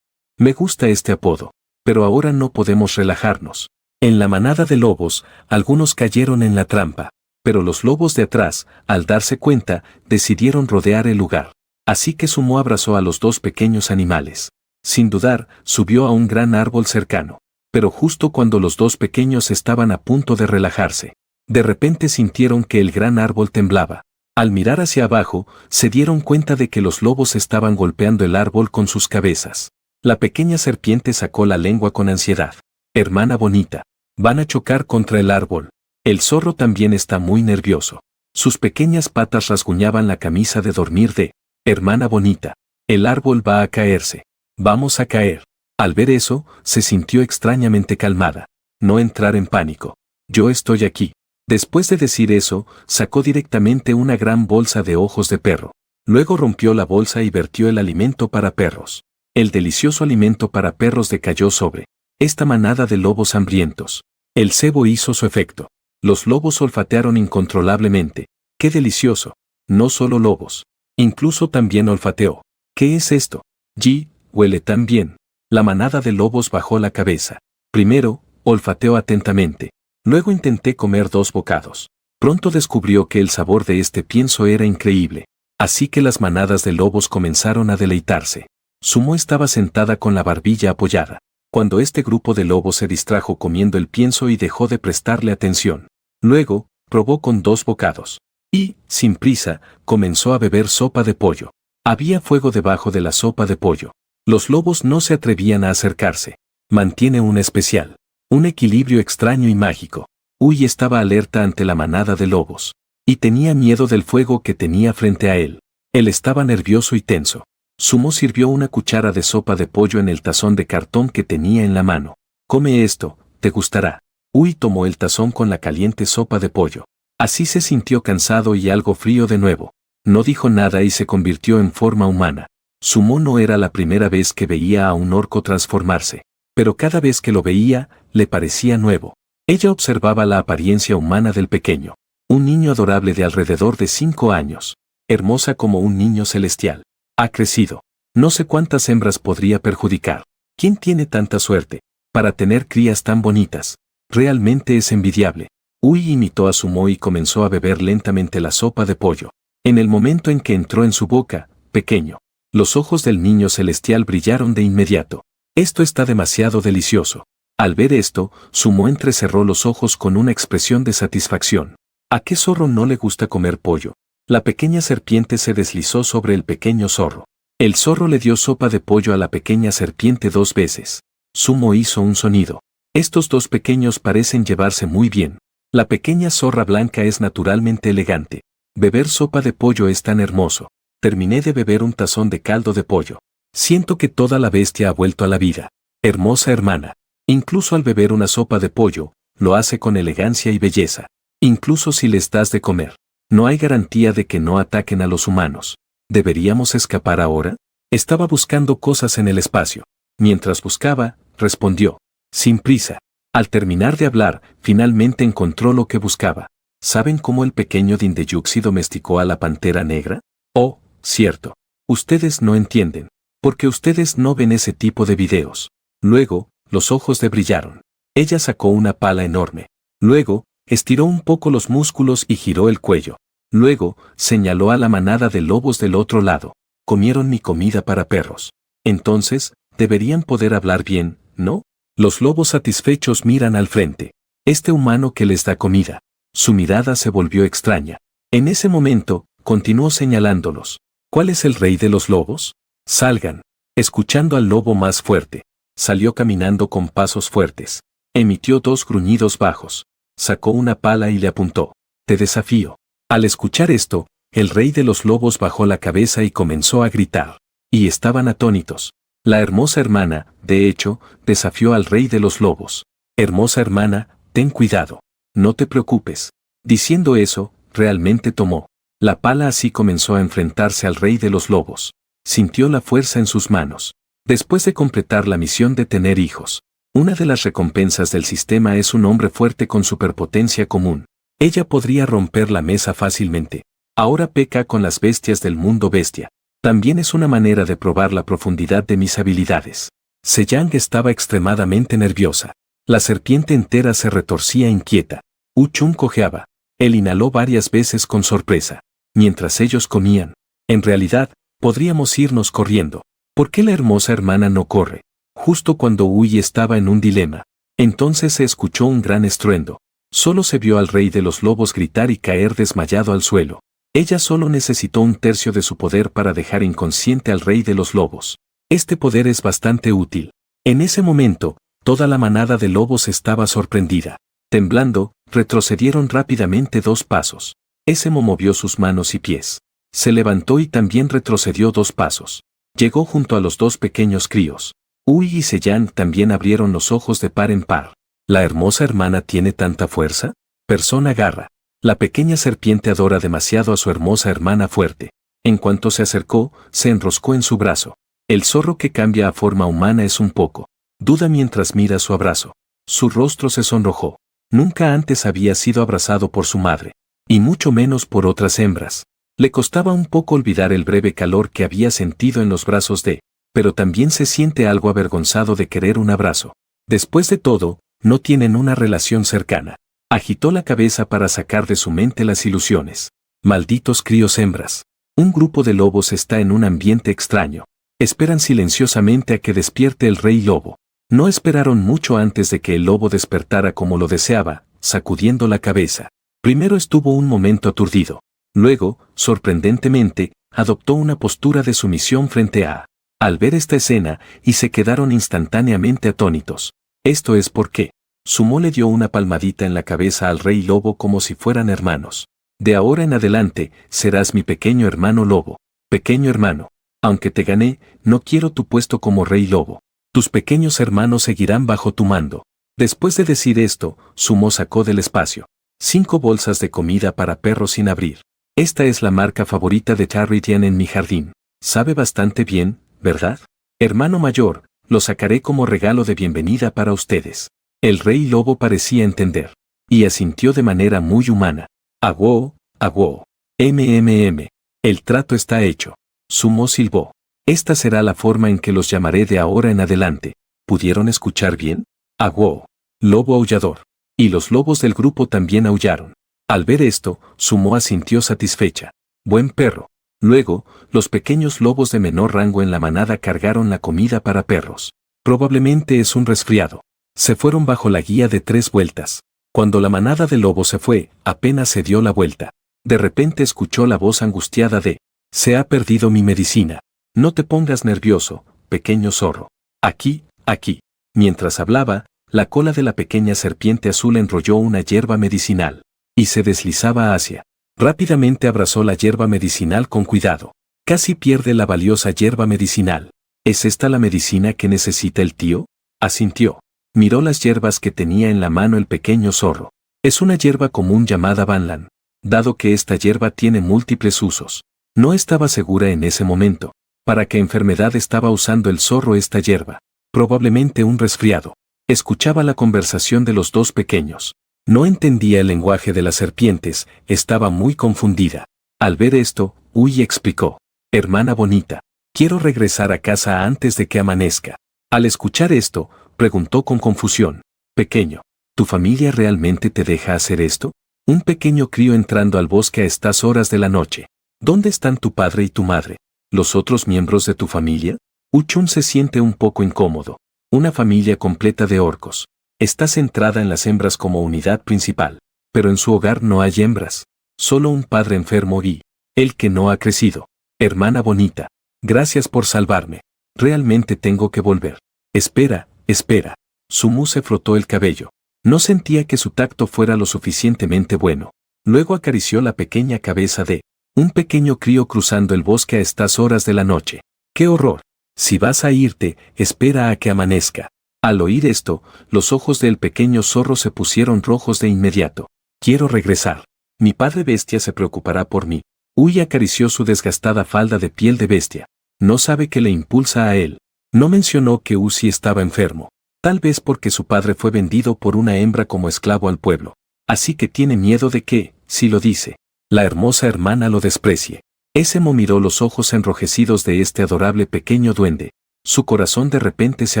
Me gusta este apodo. Pero ahora no podemos relajarnos. En la manada de lobos, algunos cayeron en la trampa. Pero los lobos de atrás, al darse cuenta, decidieron rodear el lugar. Así que Sumo abrazó a los dos pequeños animales. Sin dudar, subió a un gran árbol cercano. Pero justo cuando los dos pequeños estaban a punto de relajarse, de repente sintieron que el gran árbol temblaba. Al mirar hacia abajo, se dieron cuenta de que los lobos estaban golpeando el árbol con sus cabezas. La pequeña serpiente sacó la lengua con ansiedad. Hermana bonita, van a chocar contra el árbol. El zorro también está muy nervioso. Sus pequeñas patas rasguñaban la camisa de dormir de hermana bonita. El árbol va a caerse. Vamos a caer. Al ver eso, se sintió extrañamente calmada. No entrar en pánico. Yo estoy aquí. Después de decir eso, sacó directamente una gran bolsa de ojos de perro. Luego rompió la bolsa y vertió el alimento para perros. El delicioso alimento para perros decayó sobre esta manada de lobos hambrientos. El cebo hizo su efecto. Los lobos olfatearon incontrolablemente. ¡Qué delicioso! No solo lobos. Incluso también olfateó. ¿Qué es esto? ¡Gee! Huele tan bien. La manada de lobos bajó la cabeza. Primero, olfateó atentamente. Luego intenté comer 2 bocados. Pronto descubrió que el sabor de este pienso era increíble. Así que las manadas de lobos comenzaron a deleitarse. Sumo estaba sentada con la barbilla apoyada, cuando este grupo de lobos se distrajo comiendo el pienso y dejó de prestarle atención. Luego, probó con 2 bocados. Y, sin prisa, comenzó a beber sopa de pollo. Había fuego debajo de la sopa de pollo. Los lobos no se atrevían a acercarse. Mantiene un especial. Un equilibrio extraño y mágico. Uy estaba alerta ante la manada de lobos. Y tenía miedo del fuego que tenía frente a él. Él estaba nervioso y tenso. Sumo sirvió una cuchara de sopa de pollo en el tazón de cartón que tenía en la mano. Come esto, te gustará. Uy tomó el tazón con la caliente sopa de pollo. Así se sintió cansado y algo frío de nuevo. No dijo nada y se convirtió en forma humana. Sumo no era la primera vez que veía a un orco transformarse. Pero cada vez que lo veía, le parecía nuevo. Ella observaba la apariencia humana del pequeño. Un niño adorable de alrededor de 5 años. Hermosa como un niño celestial. Ha crecido. No sé cuántas hembras podría perjudicar. ¿Quién tiene tanta suerte para tener crías tan bonitas? Realmente es envidiable. Uy imitó a Sumo y comenzó a beber lentamente la sopa de pollo. En el momento en que entró en su boca, pequeño, los ojos del niño celestial brillaron de inmediato. Esto está demasiado delicioso. Al ver esto, Sumo entrecerró los ojos con una expresión de satisfacción. ¿A qué zorro no le gusta comer pollo? La pequeña serpiente se deslizó sobre el pequeño zorro. El zorro le dio sopa de pollo a la pequeña serpiente 2 veces. Sumo hizo un sonido. Estos 2 pequeños parecen llevarse muy bien. La pequeña zorra blanca es naturalmente elegante. Beber sopa de pollo es tan hermoso. Terminé de beber un tazón de caldo de pollo. Siento que toda la bestia ha vuelto a la vida. Hermosa hermana. Incluso al beber una sopa de pollo, lo hace con elegancia y belleza. Incluso si les das de comer. No hay garantía de que no ataquen a los humanos. ¿Deberíamos escapar ahora? Estaba buscando cosas en el espacio. Mientras buscaba, respondió. Sin prisa. Al terminar de hablar, finalmente encontró lo que buscaba. ¿Saben cómo el pequeño Dindeyuxi domesticó a la pantera negra? Oh, cierto. Ustedes no entienden. Porque ustedes no ven ese tipo de videos. Luego, los ojos le brillaron. Ella sacó una pala enorme. Luego, estiró un poco los músculos y giró el cuello. Luego, señaló a la manada de lobos del otro lado. Comieron mi comida para perros. Entonces, deberían poder hablar bien, ¿no? Los lobos satisfechos miran al frente. Este humano que les da comida. Su mirada se volvió extraña. En ese momento, continuó señalándolos. ¿Cuál es el rey de los lobos? Salgan. Escuchando al lobo más fuerte. Salió caminando con pasos fuertes. Emitió 2 gruñidos bajos. Sacó una pala y le apuntó. Te desafío. Al escuchar esto, el rey de los lobos bajó la cabeza y comenzó a gritar. Y estaban atónitos. La hermosa hermana, de hecho, desafió al rey de los lobos. Hermosa hermana, ten cuidado. No te preocupes. Diciendo eso, realmente tomó la pala así comenzó a enfrentarse al rey de los lobos. Sintió la fuerza en sus manos. Después de completar la misión de tener hijos, una de las recompensas del sistema es un hombre fuerte con superpotencia común. Ella podría romper la mesa fácilmente. Ahora peca con las bestias del mundo bestia. También es una manera de probar la profundidad de mis habilidades. Seyang estaba extremadamente nerviosa. La serpiente entera se retorcía inquieta. Uchun cojeaba. Él inhaló varias veces con sorpresa. Mientras ellos comían, en realidad, podríamos irnos corriendo. ¿Por qué la hermosa hermana no corre? Justo cuando Uy estaba en un dilema. Entonces se escuchó un gran estruendo. Solo se vio al rey de los lobos gritar y caer desmayado al suelo. Ella solo necesitó un tercio de su poder para dejar inconsciente al rey de los lobos. Este poder es bastante útil. En ese momento, toda la manada de lobos estaba sorprendida. Temblando, retrocedieron rápidamente 2 pasos. Esemo movió sus manos y pies. Se levantó y también retrocedió 2 pasos. Llegó junto a los 2 pequeños críos. Uy y Seyang también abrieron los ojos de par en par. ¿La hermosa hermana tiene tanta fuerza? Persona garra. La pequeña serpiente adora demasiado a su hermosa hermana fuerte. En cuanto se acercó, se enroscó en su brazo. El zorro que cambia a forma humana es un poco. Duda mientras mira su abrazo. Su rostro se sonrojó. Nunca antes había sido abrazado por su madre. Y mucho menos por otras hembras. Le costaba un poco olvidar el breve calor que había sentido en los brazos de, pero también se siente algo avergonzado de querer un abrazo. Después de todo, no tienen una relación cercana. Agitó la cabeza para sacar de su mente las ilusiones. Malditos críos hembras. Un grupo de lobos está en un ambiente extraño. Esperan silenciosamente a que despierte el rey lobo. No esperaron mucho antes de que el lobo despertara como lo deseaba, sacudiendo la cabeza. Primero estuvo un momento aturdido. Luego, sorprendentemente, adoptó una postura de sumisión frente a. Al ver esta escena, y se quedaron instantáneamente atónitos. Esto es porque Sumo le dio una palmadita en la cabeza al rey lobo como si fueran hermanos. De ahora en adelante, serás mi pequeño hermano lobo. Pequeño hermano. Aunque te gané, no quiero tu puesto como rey lobo. Tus pequeños hermanos seguirán bajo tu mando. Después de decir esto, Sumo sacó del espacio 5 bolsas de comida para perros sin abrir. Esta es la marca favorita de Charritian en mi jardín. Sabe bastante bien, ¿verdad? Hermano mayor, lo sacaré como regalo de bienvenida para ustedes. El rey lobo parecía entender. Y asintió de manera muy humana. Aguó, aguó. El trato está hecho. Sumo silbó. Esta será la forma en que los llamaré de ahora en adelante. ¿Pudieron escuchar bien? Aguó. Lobo aullador. Y los lobos del grupo también aullaron. Al ver esto, Sumo asintió satisfecha. Buen perro. Luego, los pequeños lobos de menor rango en la manada cargaron la comida para perros. Probablemente es un resfriado. Se fueron bajo la guía de 3 vueltas. Cuando la manada de lobos se fue, apenas se dio la vuelta. De repente escuchó la voz angustiada de: se ha perdido mi medicina. No te pongas nervioso, pequeño zorro. Aquí, aquí. Mientras hablaba, la cola de la pequeña serpiente azul enrolló una hierba medicinal. Y se deslizaba hacia. Rápidamente abrazó la hierba medicinal con cuidado. Casi pierde la valiosa hierba medicinal. ¿Es esta la medicina que necesita el tío? Asintió. Miró las hierbas que tenía en la mano el pequeño zorro. Es una hierba común llamada Banlan. Dado que esta hierba tiene múltiples usos. No estaba segura en ese momento. ¿Para qué enfermedad estaba usando el zorro esta hierba? Probablemente un resfriado. Escuchaba la conversación de los 2 pequeños. No entendía el lenguaje de las serpientes, estaba muy confundida. Al ver esto, Uy explicó. Hermana bonita, quiero regresar a casa antes de que amanezca. Al escuchar esto, preguntó con confusión. Pequeño, ¿tu familia realmente te deja hacer esto? Un pequeño crío entrando al bosque a estas horas de la noche. ¿Dónde están tu padre y tu madre? ¿Los otros miembros de tu familia? Uchun se siente un poco incómodo. Una familia completa de orcos. Está centrada en las hembras como unidad principal. Pero en su hogar no hay hembras. Solo un padre enfermo y el que no ha crecido. Hermana bonita, gracias por salvarme. Realmente tengo que volver. Espera, espera. Sumu se frotó el cabello. No sentía que su tacto fuera lo suficientemente bueno. Luego acarició la pequeña cabeza de un pequeño crío cruzando el bosque a estas horas de la noche. ¡Qué horror! Si vas a irte, espera a que amanezca. Al oír esto, los ojos del pequeño zorro se pusieron rojos de inmediato. Quiero regresar. Mi padre bestia se preocupará por mí. Uy acarició su desgastada falda de piel de bestia. No sabe qué le impulsa a él. No mencionó que Uzi estaba enfermo. Tal vez porque su padre fue vendido por una hembra como esclavo al pueblo. Así que tiene miedo de que, si lo dice, la hermosa hermana lo desprecie. Esemo miró los ojos enrojecidos de este adorable pequeño duende. Su corazón de repente se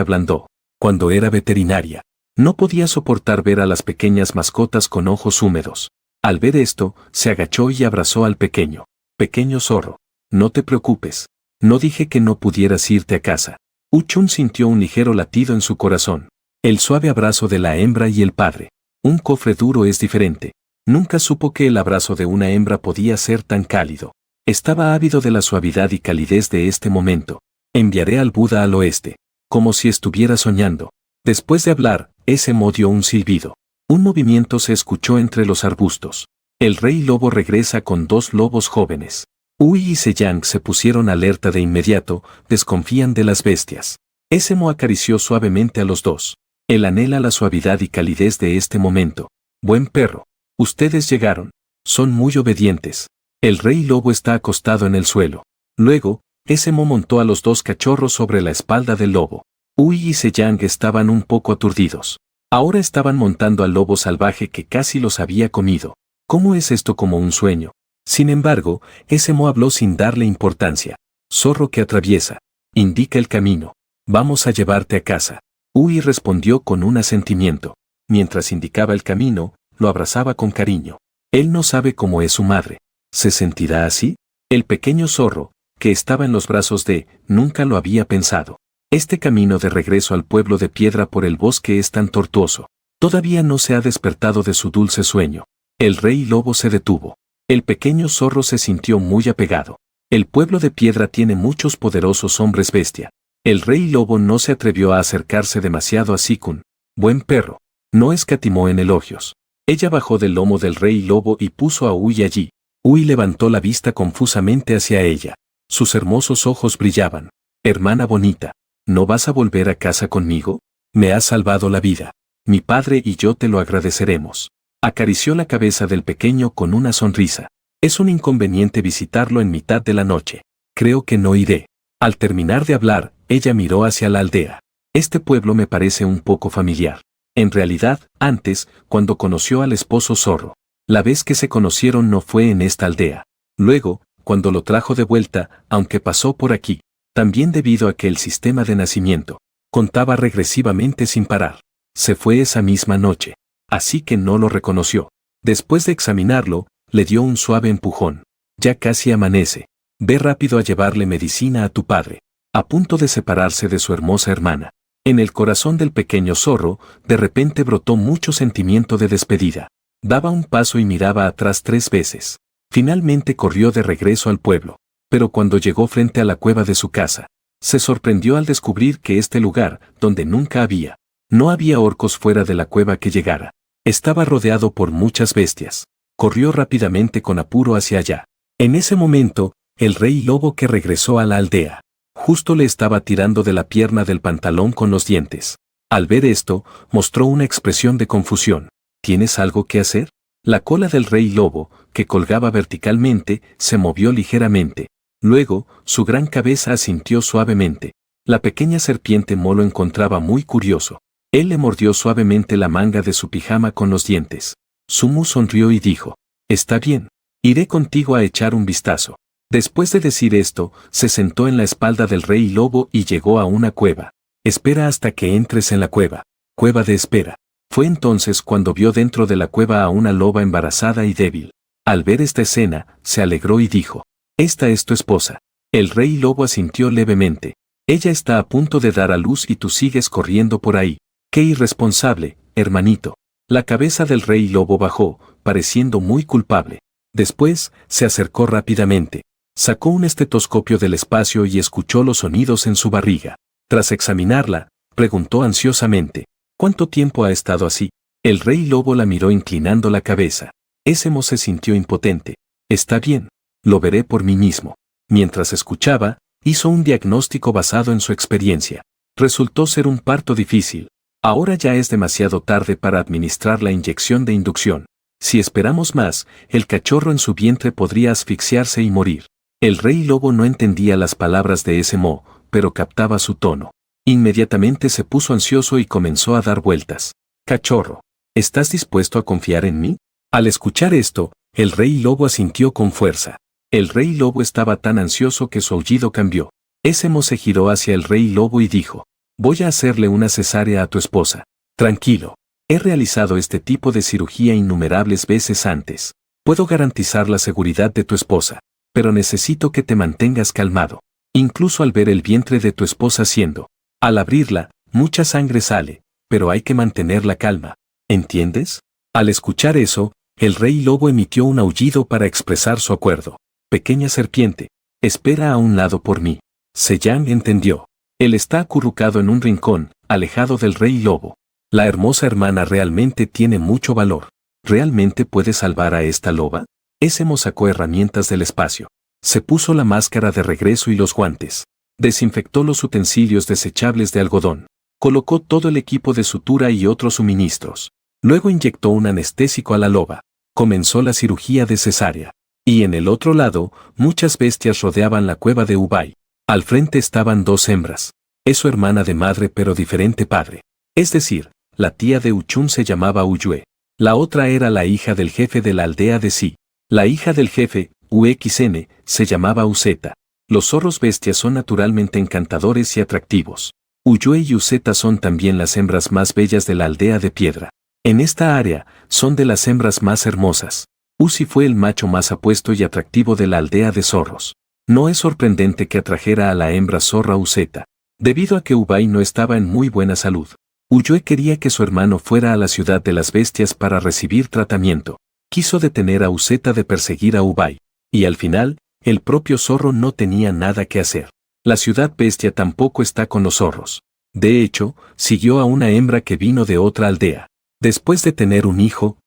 ablandó. Cuando era veterinaria, no podía soportar ver a las pequeñas mascotas con ojos húmedos. Al ver esto, se agachó y abrazó al pequeño. Pequeño zorro, no te preocupes. No dije que no pudieras irte a casa. Uchun sintió un ligero latido en su corazón. El suave abrazo de la hembra y el padre. Un cofre duro es diferente. Nunca supo que el abrazo de una hembra podía ser tan cálido. Estaba ávido de la suavidad y calidez de este momento. Enviaré al Buda al oeste. Como si estuviera soñando. Después de hablar, Ese-mo dio un silbido. Un movimiento se escuchó entre los arbustos. El rey lobo regresa con dos lobos jóvenes. Ui y Seyang se pusieron alerta de inmediato, desconfían de las bestias. Ese-mo acarició suavemente a los dos. Él anhela la suavidad y calidez de este momento. Buen perro. Ustedes llegaron. Son muy obedientes. El rey lobo está acostado en el suelo. Luego, Ese-mo montó a los dos cachorros sobre la espalda del lobo. Ui y Seyang estaban un poco aturdidos. Ahora estaban montando al lobo salvaje que casi los había comido. ¿Cómo es esto como un sueño? Sin embargo, Ese-mo habló sin darle importancia. Zorro que atraviesa. Indica el camino. Vamos a llevarte a casa. Ui respondió con un asentimiento. Mientras indicaba el camino, lo abrazaba con cariño. Él no sabe cómo es su madre. ¿Se sentirá así? El pequeño zorro, que estaba en los brazos de, nunca lo había pensado. Este camino de regreso al pueblo de piedra por el bosque es tan tortuoso. Todavía no se ha despertado de su dulce sueño. El rey lobo se detuvo. El pequeño zorro se sintió muy apegado. El pueblo de piedra tiene muchos poderosos hombres bestia. El rey lobo no se atrevió a acercarse demasiado a Sikun. Buen perro. No escatimó en elogios. Ella bajó del lomo del rey lobo y puso a Ui allí. Ui levantó la vista confusamente hacia ella. Sus hermosos ojos brillaban. Hermana bonita. ¿No vas a volver a casa conmigo? Me has salvado la vida. Mi padre y yo te lo agradeceremos. Acarició la cabeza del pequeño con una sonrisa. Es un inconveniente visitarlo en mitad de la noche. Creo que no iré. Al terminar de hablar, ella miró hacia la aldea. Este pueblo me parece un poco familiar. En realidad, antes, cuando conoció al esposo zorro. La vez que se conocieron no fue en esta aldea. Luego, cuando lo trajo de vuelta, aunque pasó por aquí. También debido a que el sistema de nacimiento contaba regresivamente sin parar. Se fue esa misma noche. Así que no lo reconoció. Después de examinarlo, le dio un suave empujón. Ya casi amanece. Ve rápido a llevarle medicina a tu padre. A punto de separarse de su hermosa hermana. En el corazón del pequeño zorro, de repente brotó mucho sentimiento de despedida. Daba un paso y miraba atrás 3 veces. Finalmente corrió de regreso al pueblo. Pero cuando llegó frente a la cueva de su casa, se sorprendió al descubrir que este lugar, donde nunca había, no había orcos fuera de la cueva que llegara. Estaba rodeado por muchas bestias. Corrió rápidamente con apuro hacia allá. En ese momento, el rey lobo que regresó a la aldea, justo le estaba tirando de la pierna del pantalón con los dientes. Al ver esto, mostró una expresión de confusión. ¿Tienes algo que hacer? La cola del rey lobo, que colgaba verticalmente, se movió ligeramente. Luego, su gran cabeza asintió suavemente. La pequeña serpiente mo lo encontraba muy curioso. Él le mordió suavemente la manga de su pijama con los dientes. Sumu sonrió y dijo, «Está bien. Iré contigo a echar un vistazo». Después de decir esto, se sentó en la espalda del rey lobo y llegó a una cueva. «Espera hasta que entres en la cueva. Cueva de espera». Fue entonces cuando vio dentro de la cueva a una loba embarazada y débil. Al ver esta escena, se alegró y dijo, «Esta es tu esposa». El rey lobo asintió levemente. «Ella está a punto de dar a luz y tú sigues corriendo por ahí. ¡Qué irresponsable, hermanito!». La cabeza del rey lobo bajó, pareciendo muy culpable. Después, se acercó rápidamente. Sacó un estetoscopio del espacio y escuchó los sonidos en su barriga. Tras examinarla, preguntó ansiosamente, «¿Cuánto tiempo ha estado así?». El rey lobo la miró inclinando la cabeza. Ese-mo se sintió impotente. «Está bien. Lo veré por mí mismo». Mientras escuchaba, hizo un diagnóstico basado en su experiencia. Resultó ser un parto difícil. Ahora ya es demasiado tarde para administrar la inyección de inducción. Si esperamos más, el cachorro en su vientre podría asfixiarse y morir. El rey lobo no entendía las palabras de Ese-mo, pero captaba su tono. Inmediatamente se puso ansioso y comenzó a dar vueltas. «Cachorro, ¿estás dispuesto a confiar en mí?». Al escuchar esto, el rey lobo asintió con fuerza. El rey lobo estaba tan ansioso que su aullido cambió. Ese-mo se giró hacia el rey lobo y dijo, «Voy a hacerle una cesárea a tu esposa. Tranquilo. He realizado este tipo de cirugía innumerables veces antes. Puedo garantizar la seguridad de tu esposa, pero necesito que te mantengas calmado. Incluso al ver el vientre de tu esposa siendo. Al abrirla, mucha sangre sale, pero hay que mantener la calma. ¿Entiendes? Al escuchar eso, el rey lobo emitió un aullido para expresar su acuerdo. Pequeña serpiente, espera a un lado por mí. Seyang entendió. Él está acurrucado en un rincón, alejado del rey lobo. La hermosa hermana realmente tiene mucho valor. ¿Realmente puede salvar a esta loba? Emo sacó herramientas del espacio. Se puso la máscara de regreso y los guantes. Desinfectó los utensilios desechables de algodón. Colocó todo el equipo de sutura y otros suministros. Luego inyectó un anestésico a la loba. Comenzó la cirugía de cesárea. Y en el otro lado, muchas bestias rodeaban la cueva de Ubay. Al frente estaban dos hembras. Es su hermana de madre pero diferente padre. Es decir, la tía de Uchun se llamaba Uyue. La otra era la hija del jefe de la aldea de Si. La hija del jefe, UXN, se llamaba Uzeta. Los zorros bestias son naturalmente encantadores y atractivos. Uyue y Uzeta son también las hembras más bellas de la aldea de piedra. En esta área, son de las hembras más hermosas. Uzi fue el macho más apuesto y atractivo de la aldea de zorros. No es sorprendente que atrajera a la hembra zorra Uzeta, debido a que Ubay no estaba en muy buena salud. Uyue quería que su hermano fuera a la ciudad de las bestias para recibir tratamiento. Quiso detener a Uzeta de perseguir a Ubay. Y al final, el propio zorro no tenía nada que hacer. La ciudad bestia tampoco está con los zorros. De hecho, siguió a una hembra que vino de otra aldea. Después de tener un hijo,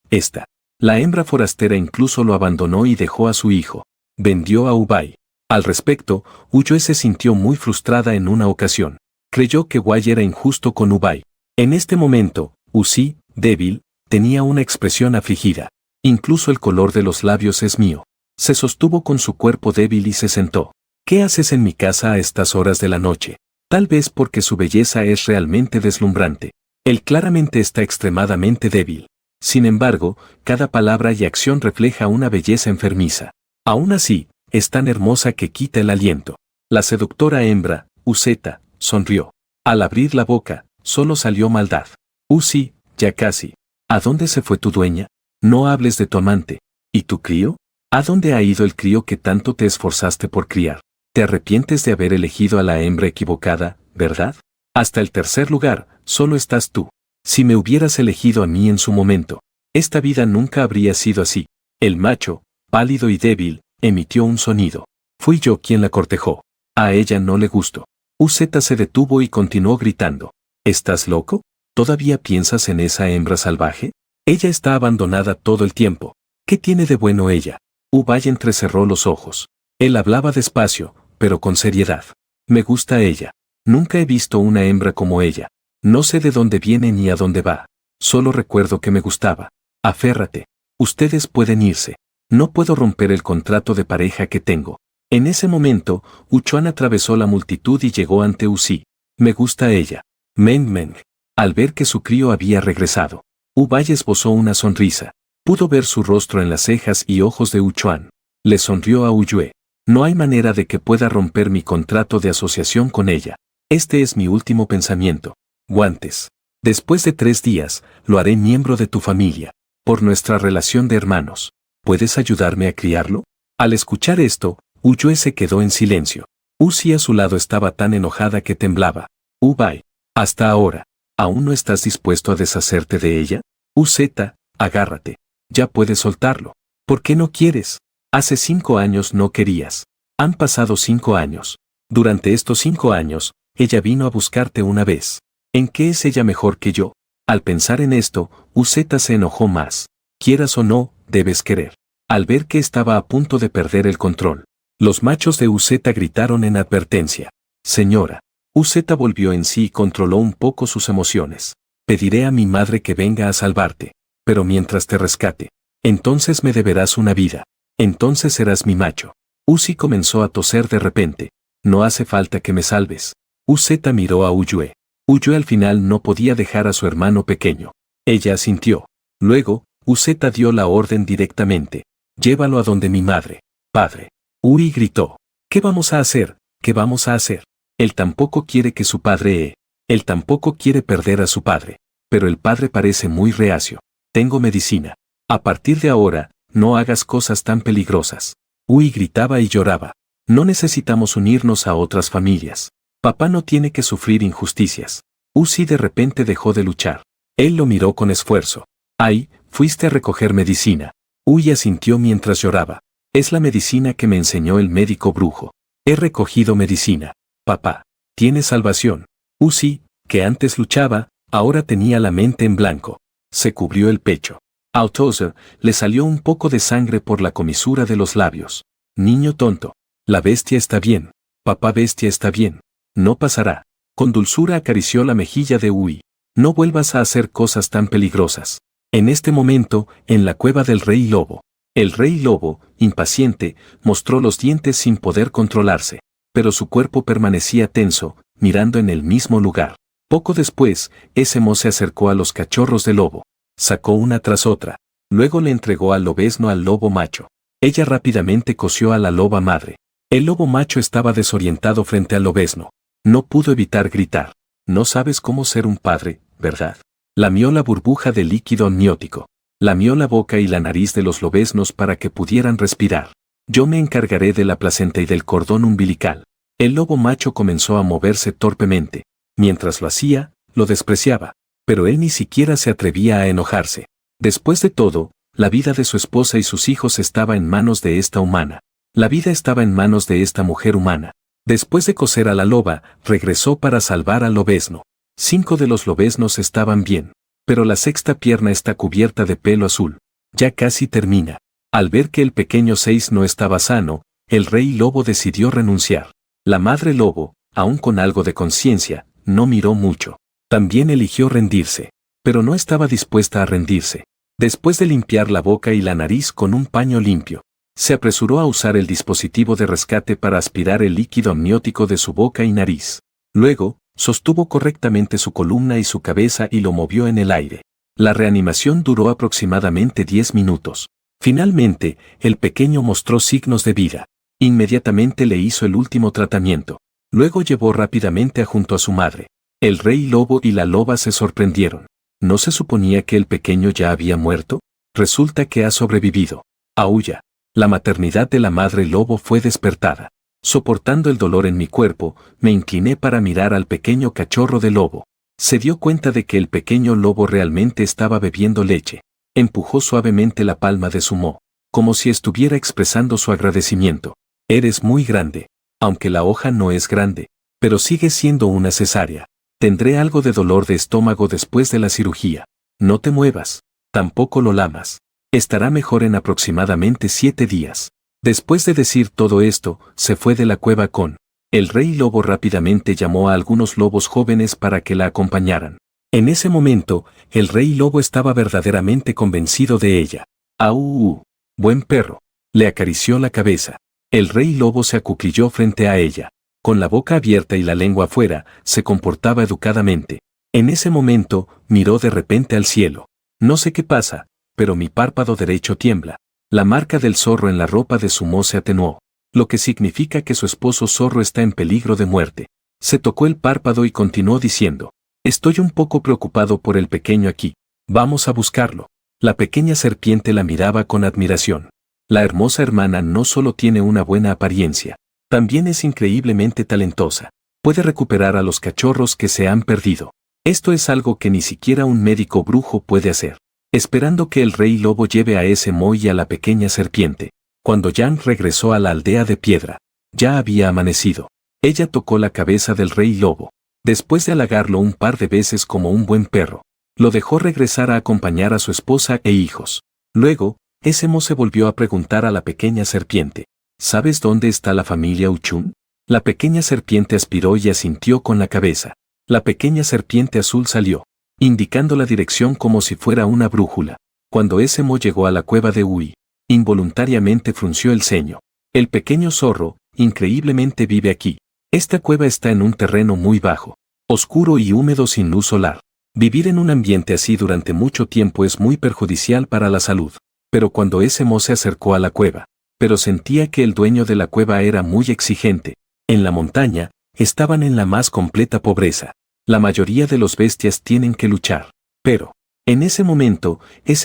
la hembra forastera incluso lo abandonó y dejó a su hijo. Vendió a Ubay. Al respecto, Uyue se sintió muy frustrada en una ocasión. Creyó que Wai era injusto con Ubay. En este momento, Uzi, débil, tenía una expresión afligida. Incluso el color de los labios es mío. Se sostuvo con su cuerpo débil y se sentó. ¿Qué haces en mi casa a estas horas de la noche? Tal vez porque su belleza es realmente deslumbrante. Él claramente está extremadamente débil. Sin embargo, cada palabra y acción refleja una belleza enfermiza. Aún así, es tan hermosa que quita el aliento. La seductora hembra, Uzeta, sonrió. Al abrir la boca, solo salió maldad. Uzi, ya casi. ¿A dónde se fue tu dueña? No hables de tu amante. ¿Y tu crío? ¿A dónde ha ido el crío que tanto te esforzaste por criar? Te arrepientes de haber elegido a la hembra equivocada, ¿verdad? Hasta el tercer lugar, solo estás tú. Si me hubieras elegido a mí en su momento, esta vida nunca habría sido así. El macho, pálido y débil, emitió un sonido. Fui yo quien la cortejó. A ella no le gustó. Uzeta se detuvo y continuó gritando. ¿Estás loco? ¿Todavía piensas en esa hembra salvaje? Ella está abandonada todo el tiempo. ¿Qué tiene de bueno ella? Ubay entrecerró los ojos. Él hablaba despacio, pero con seriedad. Me gusta ella. Nunca he visto una hembra como ella. No sé de dónde viene ni a dónde va. Solo recuerdo que me gustaba. Aférrate. Ustedes pueden irse. No puedo romper el contrato de pareja que tengo. En ese momento, Uchuan atravesó la multitud y llegó ante Uzi. Me gusta ella. Meng Meng. Al ver que su crío había regresado, Ubay esbozó una sonrisa. Pudo ver su rostro en las cejas y ojos de Uchuan. Le sonrió a Uyue. No hay manera de que pueda romper mi contrato de asociación con ella. Este es mi último pensamiento. Guantes. Después de 3 días, lo haré miembro de tu familia. Por nuestra relación de hermanos. ¿Puedes ayudarme a criarlo? Al escuchar esto, Uyue se quedó en silencio. Uzi a su lado estaba tan enojada que temblaba. Ubay. Hasta ahora. ¿Aún no estás dispuesto a deshacerte de ella? Uzeta, agárrate. Ya puedes soltarlo. ¿Por qué no quieres? Hace 5 años no querías. Han pasado 5 años. Durante estos 5 años, ella vino a buscarte una vez. ¿En qué es ella mejor que yo? Al pensar en esto, Uzeta se enojó más. Quieras o no, debes querer. Al ver que estaba a punto de perder el control, los machos de Uzeta gritaron en advertencia. Señora. Uzeta volvió en sí y controló un poco sus emociones. Pediré a mi madre que venga a salvarte. Pero mientras te rescate, entonces me deberás una vida. Entonces serás mi macho. Uzi comenzó a toser de repente. No hace falta que me salves. Uzeta miró a Uyue. Uyue al final no podía dejar a su hermano pequeño. Ella asintió. Luego, Uzeta dio la orden directamente. Llévalo a donde mi madre. Padre. Uri gritó. ¿Qué vamos a hacer? ¿Qué vamos a hacer? Él tampoco quiere que su padre Él tampoco quiere perder a su padre. pero el padre parece muy reacio. Tengo medicina. A partir de ahora, no hagas cosas tan peligrosas. Ui gritaba y lloraba. No necesitamos unirnos a otras familias. Papá no tiene que sufrir injusticias. Uzi de repente dejó de luchar. Él lo miró con esfuerzo. Ay, fuiste a recoger medicina. Ui asintió mientras lloraba. Es la medicina que me enseñó el médico brujo. He recogido medicina. Papá, tienes salvación. Uzi, que antes luchaba, ahora tenía la mente en blanco. Se cubrió el pecho. A Ottoser le salió un poco de sangre por la comisura de los labios. Niño tonto. La bestia está bien. Papá bestia está bien. No pasará. Con dulzura acarició la mejilla de Ui. No vuelvas a hacer cosas tan peligrosas. En este momento, en la cueva del rey lobo. El rey lobo, impaciente, mostró los dientes sin poder controlarse. Pero su cuerpo permanecía tenso, mirando en el mismo lugar. Poco después, ese mo se acercó a los cachorros de lobo. Sacó una tras otra. Luego le entregó al lobezno al lobo macho. Ella rápidamente cosió a la loba madre. El lobo macho estaba desorientado frente al lobezno. No pudo evitar gritar. No sabes cómo ser un padre, ¿verdad? Lamió la burbuja de líquido amniótico. Lamió la boca y la nariz de los lobeznos para que pudieran respirar. Yo me encargaré de la placenta y del cordón umbilical. El lobo macho comenzó a moverse torpemente. Mientras lo hacía, lo despreciaba. Pero él ni siquiera se atrevía a enojarse. Después de todo, la vida de su esposa y sus hijos estaba en manos de esta humana. La vida estaba en manos de esta mujer humana. Después de coser a la loba, regresó para salvar al lobezno. 5 de los lobeznos estaban bien. Pero la sexta pierna está cubierta de pelo azul. Ya casi termina. Al ver que el pequeño 6 no estaba sano, el rey lobo decidió renunciar. La madre lobo, aún con algo de conciencia, no miró mucho. También eligió rendirse. Pero no estaba dispuesta a rendirse. Después de limpiar la boca y la nariz con un paño limpio, se apresuró a usar el dispositivo de rescate para aspirar el líquido amniótico de su boca y nariz. Luego, sostuvo correctamente su columna y su cabeza y lo movió en el aire. La reanimación duró aproximadamente 10 minutos. Finalmente, el pequeño mostró signos de vida. Inmediatamente le hizo el último tratamiento. Luego llevó rápidamente junto a su madre. El rey lobo y la loba se sorprendieron. ¿No se suponía que el pequeño ya había muerto? Resulta que ha sobrevivido. Aúlla. La maternidad de la madre lobo fue despertada. Soportando el dolor en mi cuerpo, me incliné para mirar al pequeño cachorro de lobo. Se dio cuenta de que el pequeño lobo realmente estaba bebiendo leche. Empujó suavemente la palma de su mo, como si estuviera expresando su agradecimiento. Eres muy grande. Aunque la hoja no es grande, pero sigue siendo una cesárea. Tendré algo de dolor de estómago después de la cirugía. No te muevas. Tampoco lo lamas. Estará mejor en aproximadamente 7 días. Después de decir todo esto, se fue de la cueva con. El rey lobo rápidamente llamó a algunos lobos jóvenes para que la acompañaran. En ese momento, el rey lobo estaba verdaderamente convencido de ella. ¡Au! Buen perro. Le acarició la cabeza. El rey lobo se acuclilló frente a ella. Con la boca abierta y la lengua afuera, se comportaba educadamente. En ese momento, miró de repente al cielo. No sé qué pasa, pero mi párpado derecho tiembla. La marca del zorro en la ropa de su mo se atenuó, lo que significa que su esposo zorro está en peligro de muerte. Se tocó el párpado y continuó diciendo, estoy un poco preocupado por el pequeño aquí. Vamos a buscarlo. La pequeña serpiente la miraba con admiración. La hermosa hermana no solo tiene una buena apariencia, también es increíblemente talentosa. Puede recuperar a los cachorros que se han perdido. Esto es algo que ni siquiera un médico brujo puede hacer. Esperando que el rey lobo lleve a ese mo y a la pequeña serpiente. Cuando Yang regresó a la aldea de piedra, ya había amanecido. Ella tocó la cabeza del rey lobo. Después de halagarlo un par de veces como un buen perro, lo dejó regresar a acompañar a su esposa e hijos. Luego, ese mo se volvió a preguntar a la pequeña serpiente, ¿sabes dónde está la familia Uchun? La pequeña serpiente aspiró y asintió con la cabeza. La pequeña serpiente azul salió, indicando la dirección como si fuera una brújula. Cuando ese mo llegó a la cueva de Ui, involuntariamente frunció el ceño. El pequeño zorro, increíblemente vive aquí. Esta cueva está en un terreno muy bajo, oscuro y húmedo sin luz solar. Vivir en un ambiente así durante mucho tiempo es muy perjudicial para la salud. Pero cuando ese mo se acercó a la cueva, pero sentía que el dueño de la cueva era muy exigente. En la montaña, estaban en la más completa pobreza. La mayoría de los bestias tienen que luchar. Pero, en ese momento,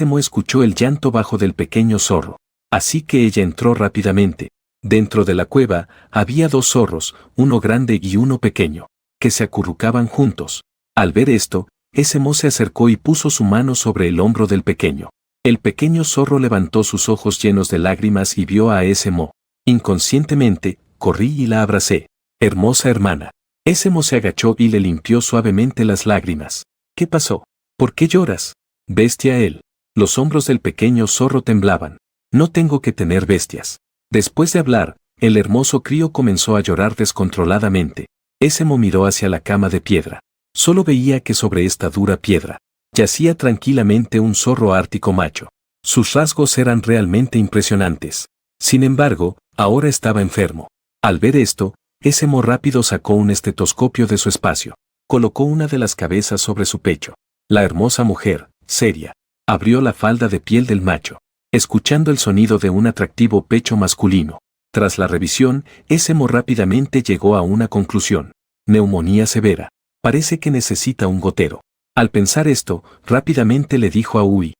Mo escuchó el llanto bajo del pequeño zorro. Así que ella entró rápidamente. Dentro de la cueva había 2 zorros, uno grande y uno pequeño, que se acurrucaban juntos. Al ver esto, Mo se acercó y puso su mano sobre el hombro del pequeño. El pequeño zorro levantó sus ojos llenos de lágrimas y vio a Mo. Inconscientemente, corrí y la abracé. Hermosa hermana. Mo se agachó y le limpió suavemente las lágrimas. ¿Qué pasó? ¿Por qué lloras? Bestia él. Los hombros del pequeño zorro temblaban. No tengo que tener bestias. Después de hablar, el hermoso crío comenzó a llorar descontroladamente. Mo miró hacia la cama de piedra. Solo veía que sobre esta dura piedra yacía tranquilamente un zorro ártico macho. Sus rasgos eran realmente impresionantes. Sin embargo, ahora estaba enfermo. Al ver esto, Mo rápido sacó un estetoscopio de su espacio. Colocó una de las cabezas sobre su pecho. La hermosa mujer, seria, abrió la falda de piel del macho, escuchando el sonido de un atractivo pecho masculino. Tras la revisión, Mo rápidamente llegó a una conclusión. Neumonía severa. Parece que necesita un gotero. Al pensar esto, rápidamente le dijo a Uy.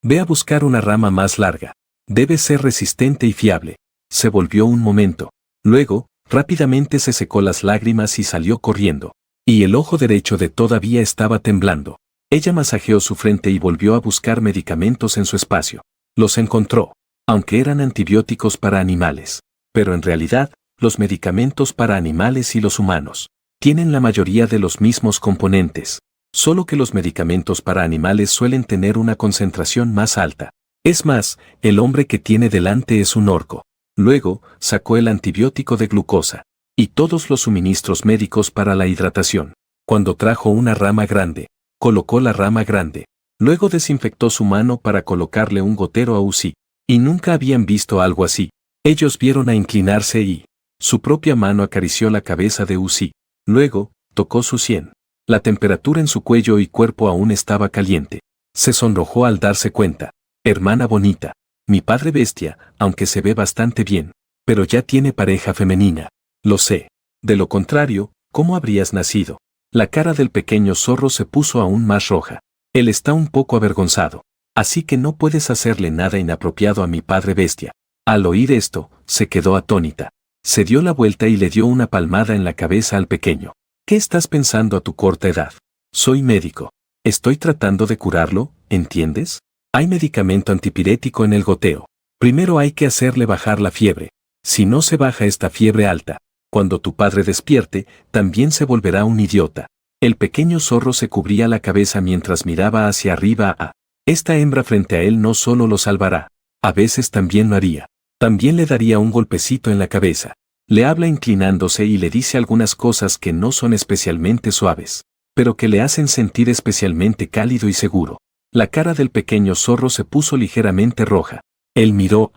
Ve a buscar una rama más larga. Debe ser resistente y fiable. Se volvió un momento. Luego, rápidamente se secó las lágrimas y salió corriendo. Y el ojo derecho de todavía estaba temblando. Ella masajeó su frente y volvió a buscar medicamentos en su espacio. Los encontró, aunque eran antibióticos para animales. Pero en realidad, los medicamentos para animales y los humanos tienen la mayoría de los mismos componentes. Solo que los medicamentos para animales suelen tener una concentración más alta. Es más, el hombre que tiene delante es un orco. Luego, sacó el antibiótico de glucosa y todos los suministros médicos para la hidratación. Cuando trajo una rama grande, colocó la rama grande. Luego desinfectó su mano para colocarle un gotero a Uzi. Y nunca habían visto algo así. Ellos vieron a inclinarse y su propia mano acarició la cabeza de Uzi. Luego, tocó su sien. La temperatura en su cuello y cuerpo aún estaba caliente. Se sonrojó al darse cuenta. Hermana bonita, mi padre bestia, aunque se ve bastante bien, pero ya tiene pareja femenina. Lo sé. De lo contrario, ¿cómo habrías nacido? La cara del pequeño zorro se puso aún más roja. Él está un poco avergonzado. Así que no puedes hacerle nada inapropiado a mi padre bestia. Al oír esto, se quedó atónita. Se dio la vuelta y le dio una palmada en la cabeza al pequeño. ¿Qué estás pensando a tu corta edad? Soy médico. Estoy tratando de curarlo, ¿entiendes? Hay medicamento antipirético en el goteo. Primero hay que hacerle bajar la fiebre. Si no se baja esta fiebre alta, cuando tu padre despierte, también se volverá un idiota. El pequeño zorro se cubría la cabeza mientras miraba hacia arriba a esta hembra frente a él. No solo lo salvará, a veces también lo haría. También le daría un golpecito en la cabeza. Le habla inclinándose y le dice algunas cosas que no son especialmente suaves, pero que le hacen sentir especialmente cálido y seguro. La cara del pequeño zorro se puso ligeramente roja. Él miró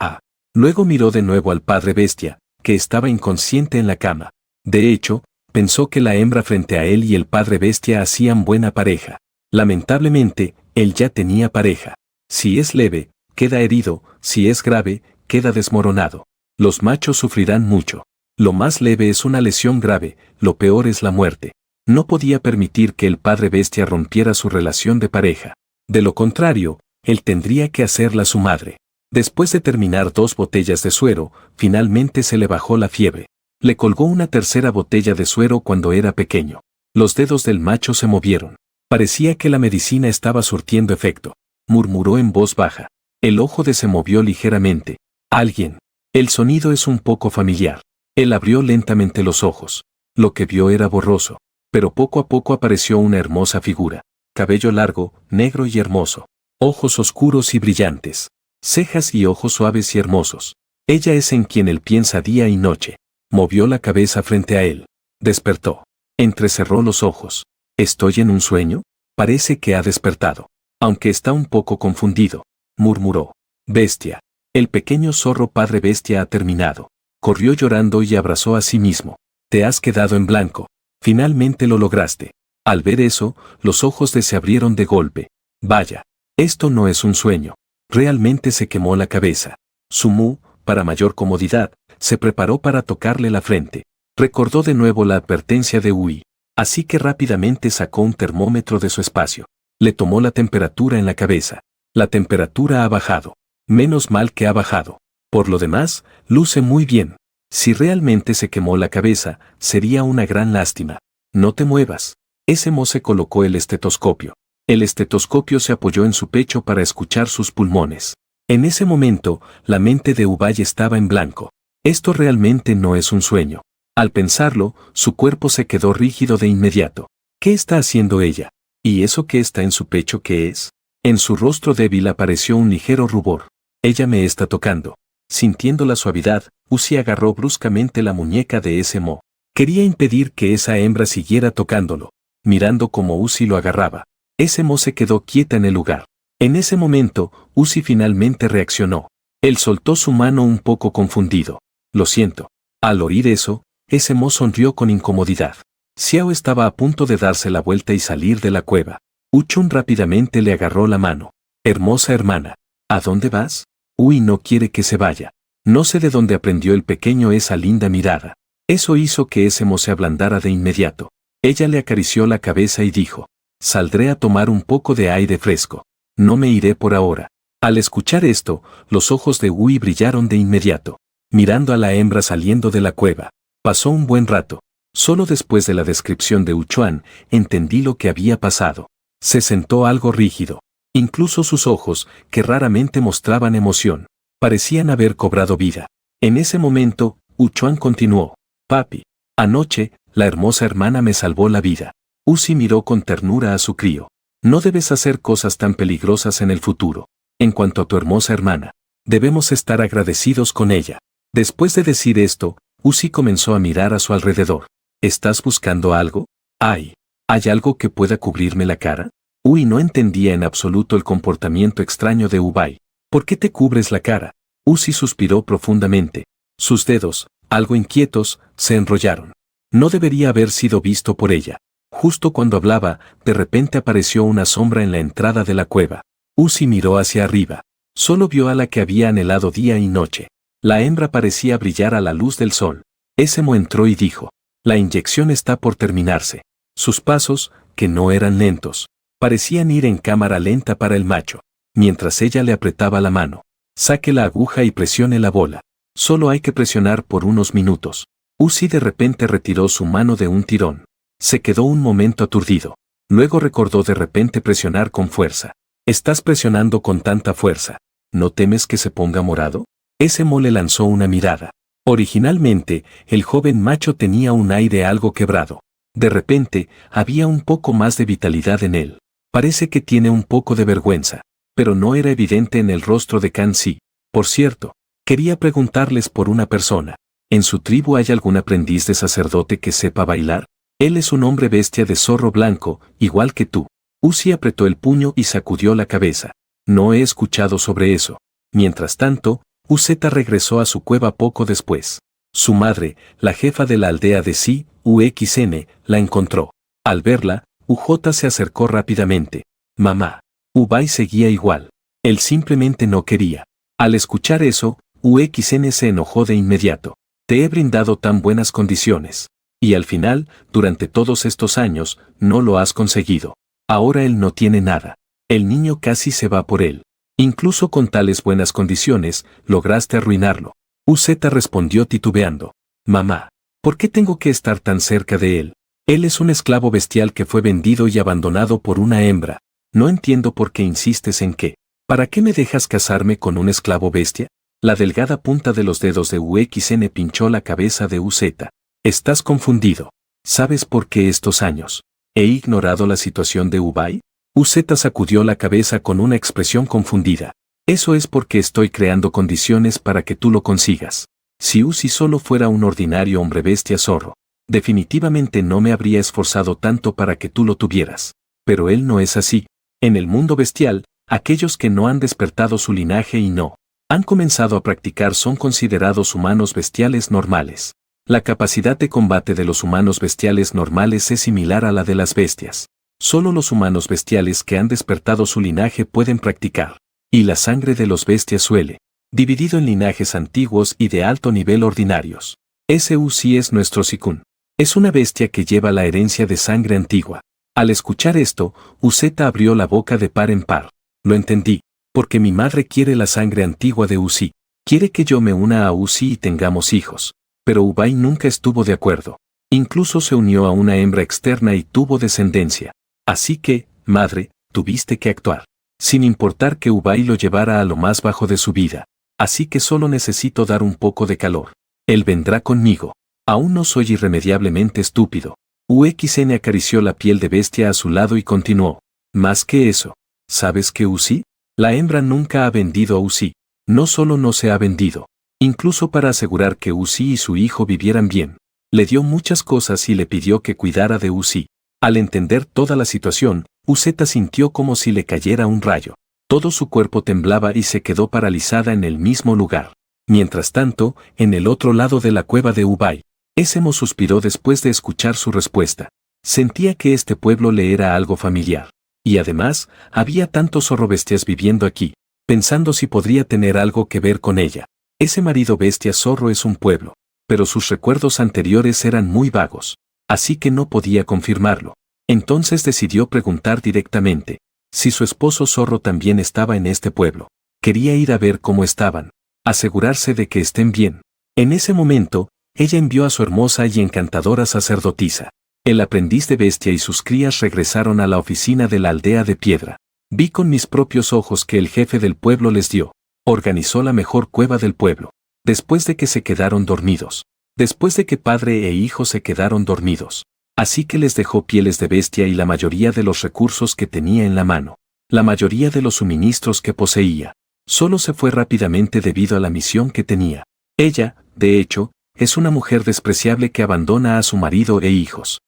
luego miró de nuevo al padre bestia, que estaba inconsciente en la cama. De hecho, pensó que la hembra frente a él y el padre bestia hacían buena pareja. Lamentablemente, él ya tenía pareja. Si es leve, queda herido, si es grave, queda desmoronado. Los machos sufrirán mucho. Lo más leve es una lesión grave, lo peor es la muerte. No podía permitir que el padre bestia rompiera su relación de pareja. De lo contrario, él tendría que hacerla su madre. Después de terminar 2 botellas de suero, finalmente se le bajó la fiebre. Le colgó una tercera botella de suero cuando era pequeño. Los dedos del macho se movieron. Parecía que la medicina estaba surtiendo efecto. Murmuró en voz baja. El ojo se movió ligeramente. Alguien. El sonido es un poco familiar. Él abrió lentamente los ojos. Lo que vio era borroso, pero poco a poco apareció una hermosa figura. Cabello largo, negro y hermoso. Ojos oscuros y brillantes. Cejas y ojos suaves y hermosos. Ella es en quien él piensa día y noche. Movió la cabeza frente a él. Despertó. Entrecerró los ojos. ¿Estoy en un sueño? Parece que ha despertado. Aunque está un poco confundido. Murmuró. Bestia. El pequeño zorro padre bestia ha terminado. Corrió llorando y abrazó a sí mismo. Te has quedado en blanco. Finalmente lo lograste. Al ver eso, los ojos se abrieron de golpe. Vaya. Esto no es un sueño. Realmente se quemó la cabeza. Sumu, para mayor comodidad, se preparó para tocarle la frente. Recordó de nuevo la advertencia de Ui. Así que rápidamente sacó un termómetro de su espacio. Le tomó la temperatura en la cabeza. La temperatura ha bajado. Menos mal que ha bajado. Por lo demás, luce muy bien. Si realmente se quemó la cabeza, sería una gran lástima. No te muevas. Ese mo se colocó el estetoscopio. El estetoscopio se apoyó en su pecho para escuchar sus pulmones. En ese momento, la mente de Ubay estaba en blanco. Esto realmente no es un sueño. Al pensarlo, su cuerpo se quedó rígido de inmediato. ¿Qué está haciendo ella? ¿Y eso que está en su pecho qué es? En su rostro débil apareció un ligero rubor. Ella me está tocando. Sintiendo la suavidad, Uzi agarró bruscamente la muñeca de ese mo. Quería impedir que esa hembra siguiera tocándolo. Mirando cómo Uzi lo agarraba, ese mo se quedó quieta en el lugar. En ese momento, Uzi finalmente reaccionó. Él soltó su mano un poco confundido. Lo siento. Al oír eso, ese mo sonrió con incomodidad. Xiao estaba a punto de darse la vuelta y salir de la cueva. Uchun rápidamente le agarró la mano. Hermosa hermana, ¿a dónde vas? Uy, no quiere que se vaya. No sé de dónde aprendió el pequeño esa linda mirada. Eso hizo que ese mo se ablandara de inmediato. Ella le acarició la cabeza y dijo, saldré a tomar un poco de aire fresco. No me iré por ahora. Al escuchar esto, los ojos de Uy brillaron de inmediato, mirando a la hembra saliendo de la cueva. Pasó un buen rato. Solo después de la descripción de Uchuan, entendí lo que había pasado. Se sentó algo rígido. Incluso sus ojos, que raramente mostraban emoción, parecían haber cobrado vida. En ese momento, Uchuan continuó. Papi, anoche, la hermosa hermana me salvó la vida. Uzi miró con ternura a su crío. No debes hacer cosas tan peligrosas en el futuro. En cuanto a tu hermosa hermana, debemos estar agradecidos con ella. Después de decir esto, Uzi comenzó a mirar a su alrededor. ¿Estás buscando algo? ¿Hay algo que pueda cubrirme la cara? Uy no entendía en absoluto el comportamiento extraño de Ubay. ¿Por qué te cubres la cara? Uzi suspiró profundamente. Sus dedos, algo inquietos, se enrollaron. No debería haber sido visto por ella. Justo cuando hablaba, de repente apareció una sombra en la entrada de la cueva. Uzi miró hacia arriba. Solo vio a la que había anhelado día y noche. La hembra parecía brillar a la luz del sol. Ese mo entró y dijo, la inyección está por terminarse. Sus pasos, que no eran lentos, parecían ir en cámara lenta para el macho. Mientras ella le apretaba la mano. Saque la aguja y presione la bola. Solo hay que presionar por unos minutos. Uzi de repente retiró su mano de un tirón. Se quedó un momento aturdido. Luego recordó de repente presionar con fuerza. ¿Estás presionando con tanta fuerza? ¿No temes que se ponga morado? Ese mo le lanzó una mirada. Originalmente, el joven macho tenía un aire algo quebrado. De repente, había un poco más de vitalidad en él. Parece que tiene un poco de vergüenza. Pero no era evidente en el rostro de Kan Si. Por cierto, quería preguntarles por una persona. ¿En su tribu hay algún aprendiz de sacerdote que sepa bailar? Él es un hombre bestia de zorro blanco, igual que tú. Uzi apretó el puño y sacudió la cabeza. No he escuchado sobre eso. Mientras tanto, Uzeta regresó a su cueva poco después. Su madre, la jefa de la aldea de Si, UXN, la encontró. Al verla, UJ se acercó rápidamente. Mamá. Ubay seguía igual. Él simplemente no quería. Al escuchar eso, UXN se enojó de inmediato. Te he brindado tan buenas condiciones. Y al final, durante todos estos años, no lo has conseguido. Ahora él no tiene nada. El niño casi se va por él. Incluso con tales buenas condiciones, lograste arruinarlo. Uzeta respondió titubeando. Mamá, ¿por qué tengo que estar tan cerca de él? Él es un esclavo bestial que fue vendido y abandonado por una hembra. No entiendo por qué insistes en que. ¿Para qué me dejas casarme con un esclavo bestia? La delgada punta de los dedos de UXN pinchó la cabeza de Uzeta. Estás confundido. ¿Sabes por qué estos años he ignorado la situación de Ubay? Uzeta sacudió la cabeza con una expresión confundida. Eso es porque estoy creando condiciones para que tú lo consigas. Si Uzi solo fuera un ordinario hombre bestia zorro, definitivamente no me habría esforzado tanto para que tú lo tuvieras. Pero él no es así. En el mundo bestial, aquellos que no han despertado su linaje y no han comenzado a practicar son considerados humanos bestiales normales. La capacidad de combate de los humanos bestiales normales es similar a la de las bestias. Solo los humanos bestiales que han despertado su linaje pueden practicar. Y la sangre de los bestias suele, dividido en linajes antiguos y de alto nivel ordinarios. Ese Uzi es nuestro Sikun. Es una bestia que lleva la herencia de sangre antigua. Al escuchar esto, Uzeta abrió la boca de par en par. Lo entendí, porque mi madre quiere la sangre antigua de Uzi. Quiere que yo me una a Uzi y tengamos hijos. Pero Ubay nunca estuvo de acuerdo. Incluso se unió a una hembra externa y tuvo descendencia. Así que, madre, tuviste que actuar. Sin importar que Ubay lo llevara a lo más bajo de su vida. Así que solo necesito dar un poco de calor. Él vendrá conmigo. Aún no soy irremediablemente estúpido. UXN acarició la piel de bestia a su lado y continuó. Más que eso, ¿sabes que Uzi? La hembra nunca ha vendido a Uzi. No solo no se ha vendido. Incluso para asegurar que Uzi y su hijo vivieran bien. Le dio muchas cosas y le pidió que cuidara de Uzi. Al entender toda la situación, Uzeta sintió como si le cayera un rayo. Todo su cuerpo temblaba y se quedó paralizada en el mismo lugar. Mientras tanto, en el otro lado de la cueva de Ubay, Esemo suspiró después de escuchar su respuesta. Sentía que este pueblo le era algo familiar. Y además, había tantos zorro-bestias viviendo aquí, pensando si podría tener algo que ver con ella. Ese marido bestia zorro es un pueblo, pero sus recuerdos anteriores eran muy vagos, así que no podía confirmarlo. Entonces decidió preguntar directamente, si su esposo zorro también estaba en este pueblo. Quería ir a ver cómo estaban, asegurarse de que estén bien. En ese momento, ella envió a su hermosa y encantadora sacerdotisa. El aprendiz de bestia y sus crías regresaron a la oficina de la aldea de piedra. Vi con mis propios ojos que el jefe del pueblo les dio. Organizó la mejor cueva del pueblo. Después de que se quedaron dormidos. Después de que padre e hijo se quedaron dormidos. Así que les dejó pieles de bestia y la mayoría de los recursos que tenía en la mano. La mayoría de los suministros que poseía. Solo se fue rápidamente debido a la misión que tenía. Ella, de hecho, es una mujer despreciable que abandona a su marido e hijos.